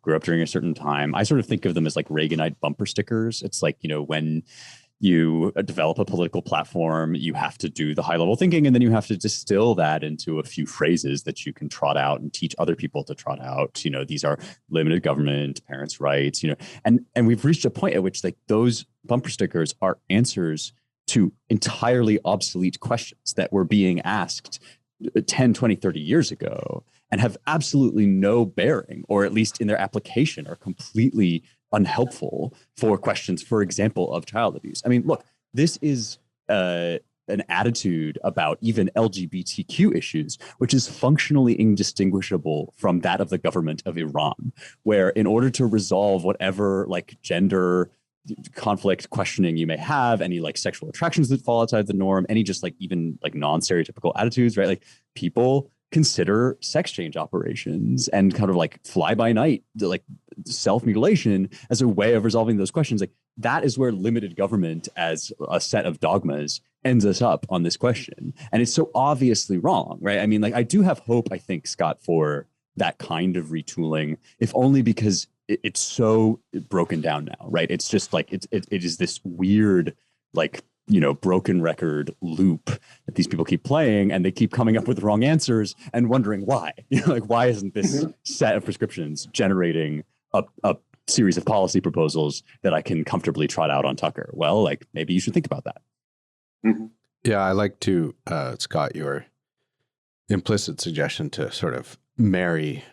grew up during a certain time. I sort of think of them as like Reaganite bumper stickers. It's like, when you develop a political platform, you have to do the high level thinking, and then you have to distill that into a few phrases that you can trot out and teach other people to trot out. These are limited government, parents' rights, and we've reached a point at which like those bumper stickers are answers to entirely obsolete questions that were being asked 10, 20, 30 years ago and have absolutely no bearing, or at least in their application are completely unhelpful for questions, for example, of child abuse. I mean, look, this is an attitude about even LGBTQ issues, which is functionally indistinguishable from that of the government of Iran, where in order to resolve whatever like gender conflict questioning you may have, any like sexual attractions that fall outside the norm, any just like even like non-stereotypical attitudes, right? Like, people consider sex change operations and kind of like fly by night, like self-mutilation as a way of resolving those questions. Like, that is where limited government as a set of dogmas ends us up on this question. And it's so obviously wrong, right? I mean, like, I do have hope, I think, Scott, for that kind of retooling, if only because it's so broken down now, right? It's just like it is this weird like broken record loop that these people keep playing, and they keep coming up with the wrong answers and wondering why. Like, why isn't this set of prescriptions generating a series of policy proposals that I can comfortably trot out on Tucker? Well, like, maybe you should think about that. Mm-hmm. Yeah, I like to, Scott, your implicit suggestion to sort of marry,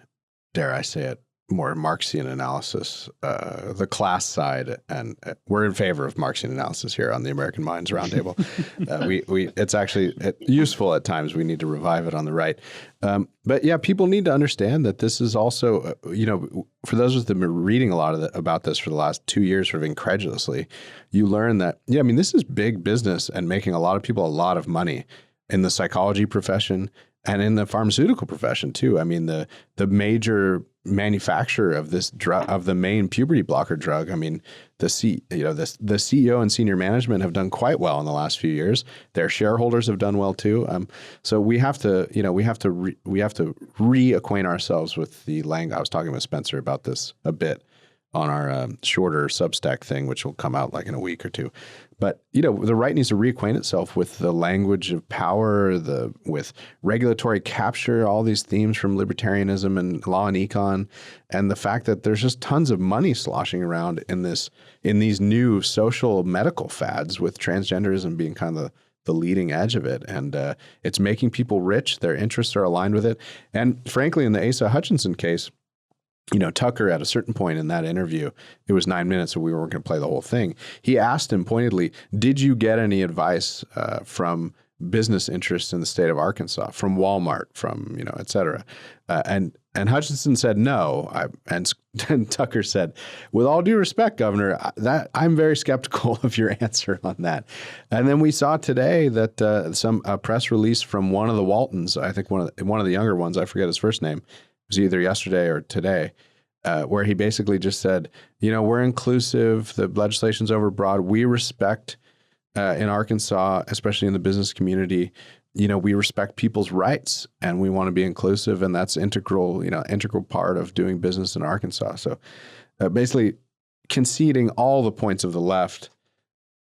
dare I say it, more Marxian analysis, the class side, and we're in favor of Marxian analysis here on the American Minds Roundtable. It's actually useful at times. We need to revive it on the right. But yeah, people need to understand that this is also, for those of us that have been reading a lot about this for the last 2 years, sort of incredulously, you learn that, this is big business and making a lot of people a lot of money in the psychology profession and in the pharmaceutical profession too. I mean, the major manufacturer of this drug, of the main puberty blocker drug, the CEO and senior management have done quite well in the last few years. Their shareholders have done well too. So we have to reacquaint ourselves with the language. I was talking with Spencer about this a bit on our shorter Substack thing, which will come out like in a week or two. But, the right needs to reacquaint itself with the language of power, with regulatory capture, all these themes from libertarianism and law and econ, and the fact that there's just tons of money sloshing around in these new social medical fads, with transgenderism being kind of the leading edge of it. And it's making people rich. Their interests are aligned with it. And frankly, in the Asa Hutchinson case, Tucker, at a certain point in that interview, it was 9 minutes, so we weren't going to play the whole thing. He asked him pointedly, did you get any advice from business interests in the state of Arkansas, from Walmart, from, et cetera? And Hutchinson said no. And Tucker said, with all due respect, Governor, I'm very skeptical of your answer on that. And then we saw today that a press release from one of the Waltons, I think one of the younger ones, I forget his first name, was either yesterday or today, where he basically just said, we're inclusive, the legislation's overbroad, we respect in Arkansas, especially in the business community, we respect people's rights and we want to be inclusive, and that's integral part of doing business in Arkansas. So basically conceding all the points of the left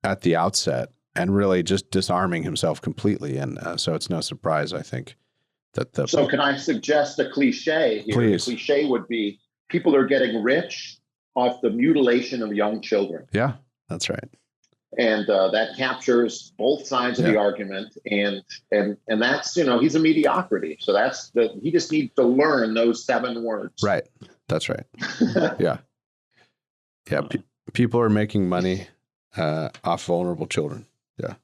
at the outset and really just disarming himself completely. And so it's no surprise, I think, So can I suggest a cliche here? Please. The cliche would be, people are getting rich off the mutilation of young children. Yeah, that's right. And that captures both sides of the argument. And that's, he's a mediocrity. So he just needs to learn those 7 words. Right. That's right. Yeah. Yeah. People are making money off vulnerable children. Yeah.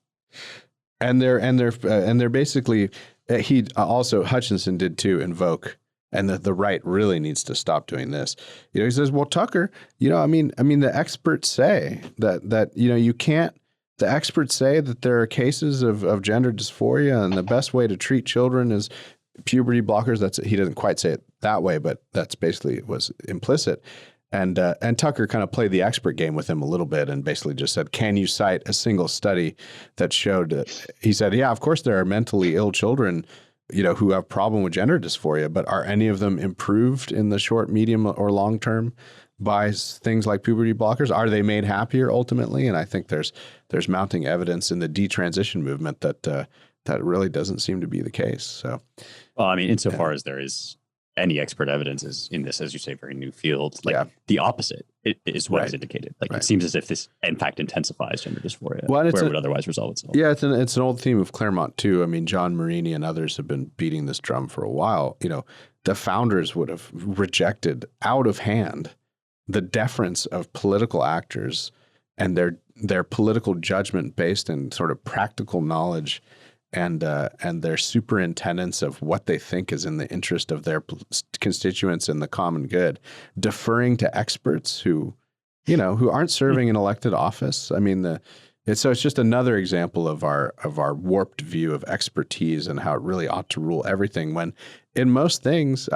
And they're basically, Hutchinson did too, invoke, and the right really needs to stop doing this. He says, well, Tucker, the experts say that you can't, the experts say that there are cases of gender dysphoria, and the best way to treat children is puberty blockers. He doesn't quite say it that way, but that's basically was implicit. And Tucker kind of played the expert game with him a little bit and basically just said, can you cite a single study that showed that? He said, yeah, of course there are mentally ill children, who have problem with gender dysphoria, but are any of them improved in the short, medium, or long term by things like puberty blockers? Are they made happier ultimately? And I think there's mounting evidence in the detransition movement that really doesn't seem to be the case. So, well, insofar as there is any expert evidence is in this, as you say, very new field, the opposite is what is indicated. It seems as if this, in fact, intensifies gender dysphoria, where it would otherwise resolve itself. Yeah, it's an old theme of Claremont, too. John Marini and others have been beating this drum for a while. The founders would have rejected out of hand the deference of political actors and their political judgment based in sort of practical knowledge and their superintendence of what they think is in the interest of their constituents and the common good, deferring to experts who aren't serving an elected office. So it's just another example of our warped view of expertise and how it really ought to rule everything. When in most things,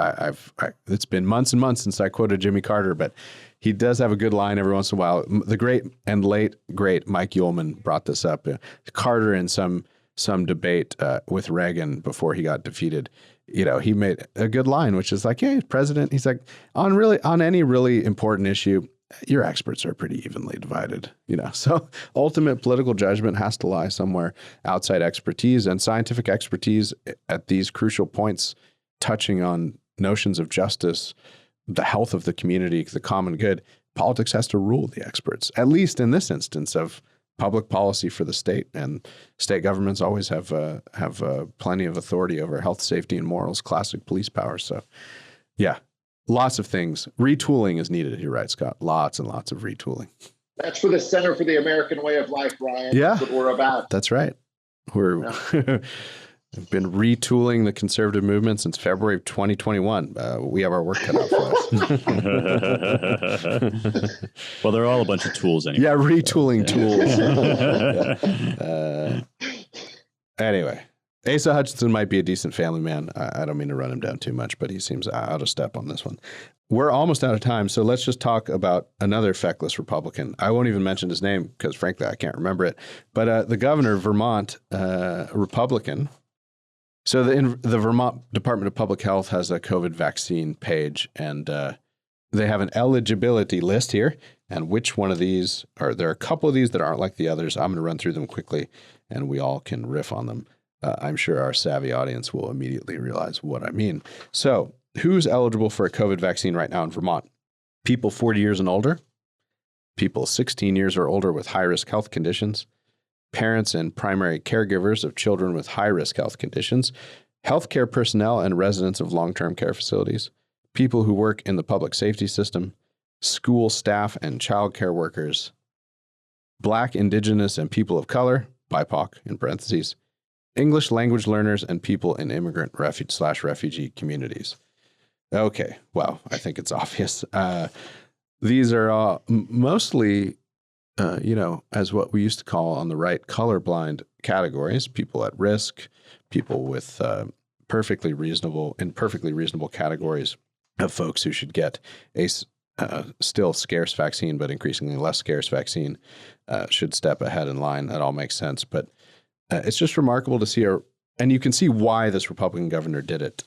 it's been months and months since I quoted Jimmy Carter, but he does have a good line every once in a while. The great and late great Mike Ullman brought this up. Carter in some debate with Reagan before he got defeated, he made a good line, which is like, hey, president, he's like, on any really important issue, your experts are pretty evenly divided, So ultimate political judgment has to lie somewhere outside expertise, and scientific expertise at these crucial points, touching on notions of justice, the health of the community, the common good. Politics has to rule the experts, at least in this instance of public policy for the state, and state governments always have plenty of authority over health, safety, and morals, classic police power. So, yeah, lots of things. Retooling is needed. You're right, Scott. Lots and lots of retooling. That's for the Center for the American Way of Life, Ryan. Yeah, that's what we're about. That's right. We've been retooling the conservative movement since February of 2021. We have our work cut out for us. Well, they're all a bunch of tools anyway. Yeah, retooling tools. Anyway, Asa Hutchinson might be a decent family man. I don't mean to run him down too much, but he seems out of step on this one. We're almost out of time, so let's just talk about another feckless Republican. I won't even mention his name because, frankly, I can't remember it. But the governor of Vermont, Republican. So the Vermont Department of Public Health has a COVID vaccine page, and they have an eligibility list here. And which one of these there are a couple of these that aren't like the others. I'm going to run through them quickly, and we all can riff on them. I'm sure our savvy audience will immediately realize what I mean. So who's eligible for a COVID vaccine right now in Vermont? People 40 years and older, people 16 years or older with high-risk health conditions, parents and primary caregivers of children with high-risk health conditions, healthcare personnel and residents of long-term care facilities, people who work in the public safety system, school staff and child care workers, Black, Indigenous, and people of color, BIPOC in parentheses, English language learners, and people in immigrant refugee communities. Okay, well, I think it's obvious. These are all mostly as what we used to call on the right colorblind categories, people at risk, people with perfectly reasonable categories of folks who should get a still scarce vaccine, but increasingly less scarce vaccine, should step ahead in line. That all makes sense. But it's just remarkable to see and you can see why this Republican governor did it.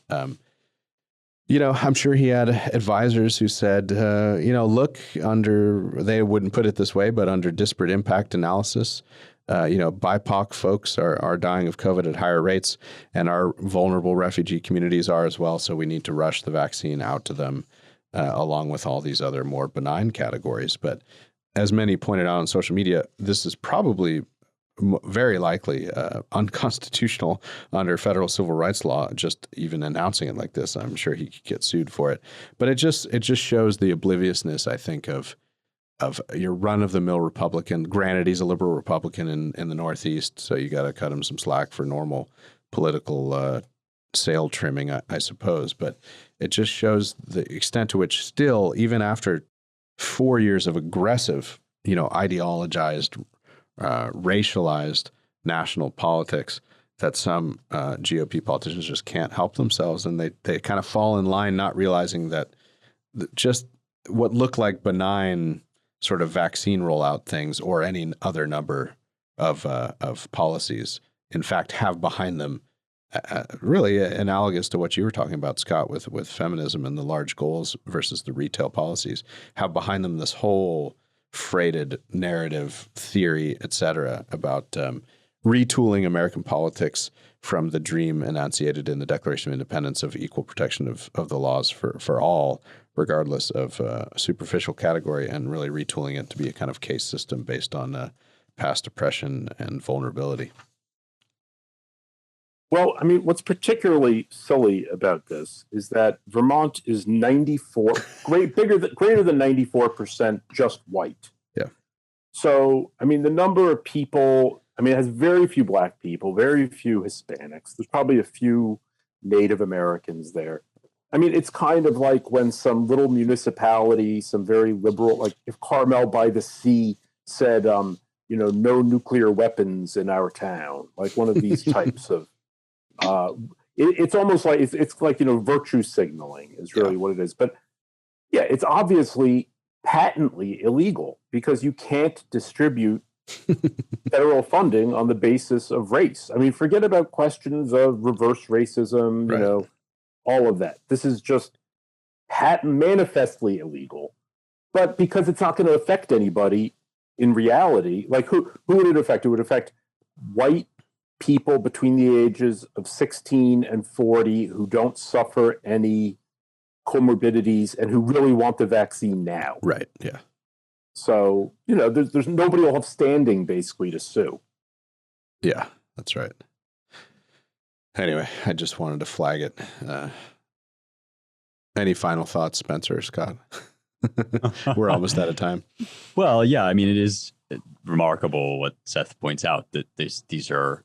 I'm sure he had advisors who said, look, they wouldn't put it this way, but under disparate impact analysis, BIPOC folks are dying of COVID at higher rates, and our vulnerable refugee communities are as well. So we need to rush the vaccine out to them, along with all these other more benign categories. But as many pointed out on social media, this is probably very likely unconstitutional under federal civil rights law. Just even announcing it like this, I'm sure he could get sued for it. But it just shows the obliviousness, I think, of your run-of-the-mill Republican. Granted, he's a liberal Republican in the Northeast, so you got to cut him some slack for normal political sail trimming, I suppose. But it just shows the extent to which still, even after 4 years of aggressive, ideologized, racialized national politics, that some GOP politicians just can't help themselves, and they kind of fall in line, not realizing that just what look like benign sort of vaccine rollout things or any other number of policies, in fact, have behind them really analogous to what you were talking about, Scott, with feminism and the large goals versus the retail policies, have behind them this whole freighted narrative, theory, et cetera, about retooling American politics from the dream enunciated in the Declaration of Independence of equal protection of the laws for all, regardless of superficial category, and really retooling it to be a kind of case system based on past oppression and vulnerability. Well, I mean, what's particularly silly about this is that Vermont is greater than 94% just white. Yeah. So, I mean, the number of people, it has very few Black people, very few Hispanics. There's probably a few Native Americans there. I mean, it's kind of like when some little municipality, some very liberal, like if Carmel by the Sea said, no nuclear weapons in our town, like one of these types of, it's almost like it's like virtue signaling is really what it is. But yeah, it's obviously patently illegal because you can't distribute federal funding on the basis of race. I mean, forget about questions of reverse racism, right. All of that. This is just manifestly illegal. But because it's not going to affect anybody in reality, like who would it affect? It would affect white people between the ages of 16 and 40 who don't suffer any comorbidities and who really want the vaccine now. Right. Yeah. So, there's nobody will have standing basically to sue. Yeah, that's right. Anyway, I just wanted to flag it. Any final thoughts, Spencer or Scott? We're almost out of time. Well, yeah, I mean, it is remarkable what Seth points out, that these are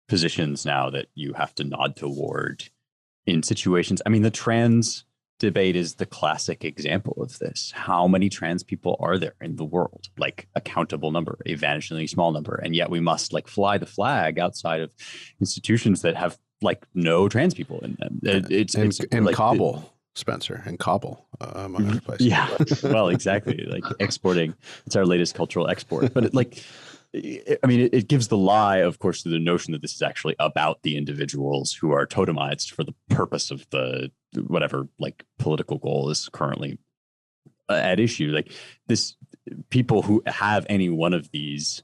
positions now that you have to nod toward in situations. I mean, the trans debate is the classic example of this. How many trans people are there in the world? Like a countable number, a vanishingly small number. And yet we must like fly the flag outside of institutions that have like no trans people in them. It's in like Kabul, Spencer, in Kabul, among other places. Yeah, well, exactly. Like exporting, it's our latest cultural export. But it gives the lie, of course, to the notion that this is actually about the individuals who are totemized for the purpose of the whatever like political goal is currently at issue. Like this, people who have any one of these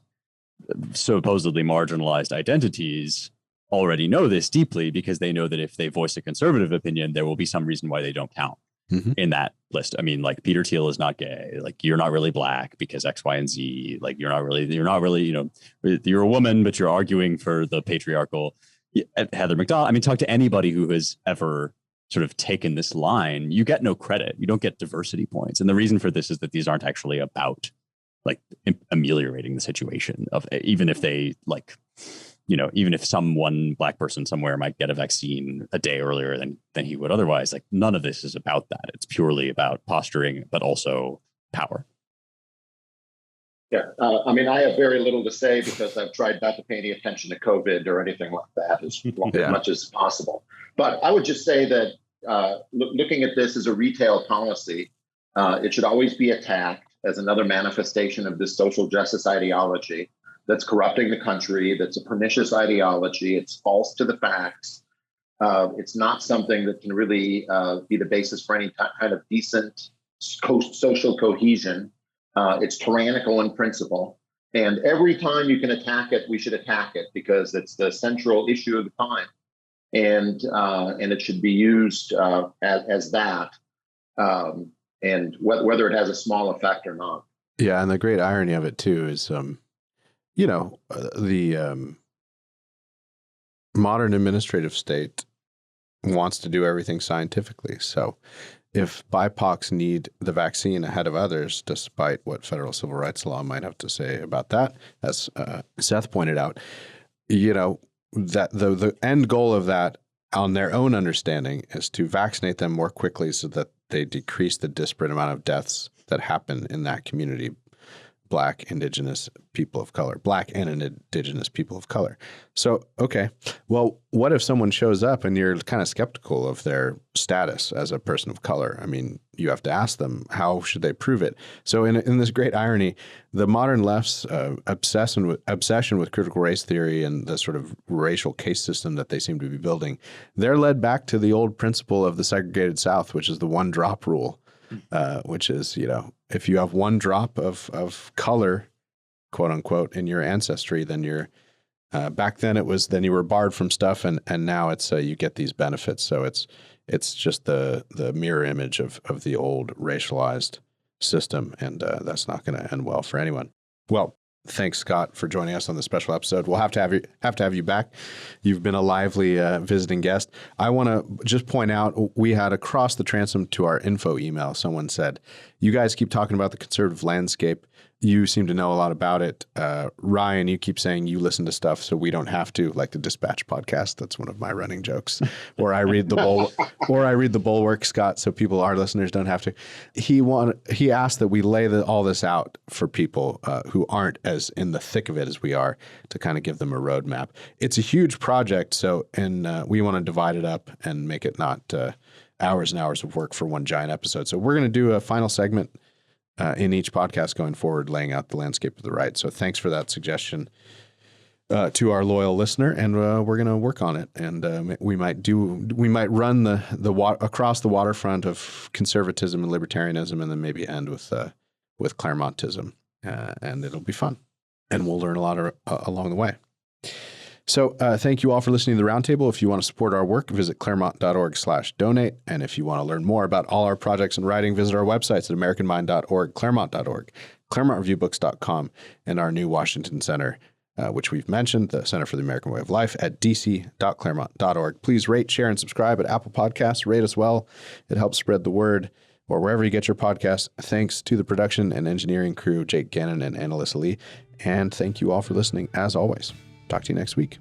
supposedly marginalized identities already know this deeply, because they know that if they voice a conservative opinion, there will be some reason why they don't count in that list. I mean, like Peter Thiel is not gay. Like you're not really black because X, Y, and Z. Like you're not really, you're a woman, but you're arguing for the patriarchal Heather McDonald. I mean, talk to anybody who has ever sort of taken this line. You get no credit. You don't get diversity points. And the reason for this is that these aren't actually about like ameliorating the situation of, even if they like, even if one black person somewhere might get a vaccine a day earlier than he would otherwise, like none of this is about that. It's purely about posturing, but also power. Yeah, I have very little to say because I've tried not to pay any attention to COVID or anything like that as much as possible. But I would just say that looking at this as a retail policy, it should always be attacked as another manifestation of this social justice ideology that's corrupting the country, that's a pernicious ideology, it's false to the facts. It's not something that can really be the basis for any kind of decent social cohesion. It's tyrannical in principle. And every time you can attack it, we should attack it because it's the central issue of the time. And it should be used as that, and whether it has a small effect or not. Yeah, and the great irony of it, too, is the modern administrative state wants to do everything scientifically. So if BIPOCs need the vaccine ahead of others, despite what federal civil rights law might have to say about that, as Seth pointed out, that the end goal of that on their own understanding is to vaccinate them more quickly so that they decrease the disparate amount of deaths that happen in that community. Black, Indigenous people of color, Black and Indigenous people of color. So, okay, well, what if someone shows up and you're kind of skeptical of their status as a person of color? I mean, you have to ask them, how should they prove it? So in this great irony, the modern left's obsession with critical race theory and the sort of racial case system that they seem to be building, they're led back to the old principle of the segregated South, which is the one drop rule. Which is, if you have one drop of color, quote unquote, in your ancestry, then you're back then then you were barred from stuff, and now it's you get these benefits. So it's just the mirror image of the old racialized system, and that's not going to end well for anyone. Well, thanks, Scott, for joining us on this special episode. We'll have to have you back. You've been a lively visiting guest. I want to just point out, we had across the transom to our info email, someone said, you guys keep talking about the conservative landscape. You seem to know a lot about it. Ryan, you keep saying you listen to stuff so we don't have to, like the Dispatch podcast. That's one of my running jokes. Or I read the Bulwark, Scott, so our listeners don't have to. He asked that we lay all this out for people who aren't as in the thick of it as we are, to kind of give them a roadmap. It's a huge project, and we want to divide it up and make it not hours and hours of work for one giant episode. So we're going to do a final segment in each podcast going forward, laying out the landscape of the right. So thanks for that suggestion, to our loyal listener, and we're going to work on it. And we might run the across the waterfront of conservatism and libertarianism, and then maybe end with Claremontism, and it'll be fun, and we'll learn a lot along the way. So thank you all for listening to the Roundtable. If you want to support our work, visit claremont.org/donate. And if you want to learn more about all our projects and writing, visit our websites at americanmind.org, claremont.org, claremontreviewbooks.com, and our new Washington Center, which we've mentioned, the Center for the American Way of Life, at dc.claremont.org. Please rate, share, and subscribe at Apple Podcasts. Rate us well. It helps spread the word, or wherever you get your podcasts. Thanks to the production and engineering crew, Jake Gannon and Annalisa Lee. And thank you all for listening, as always. Talk to you next week.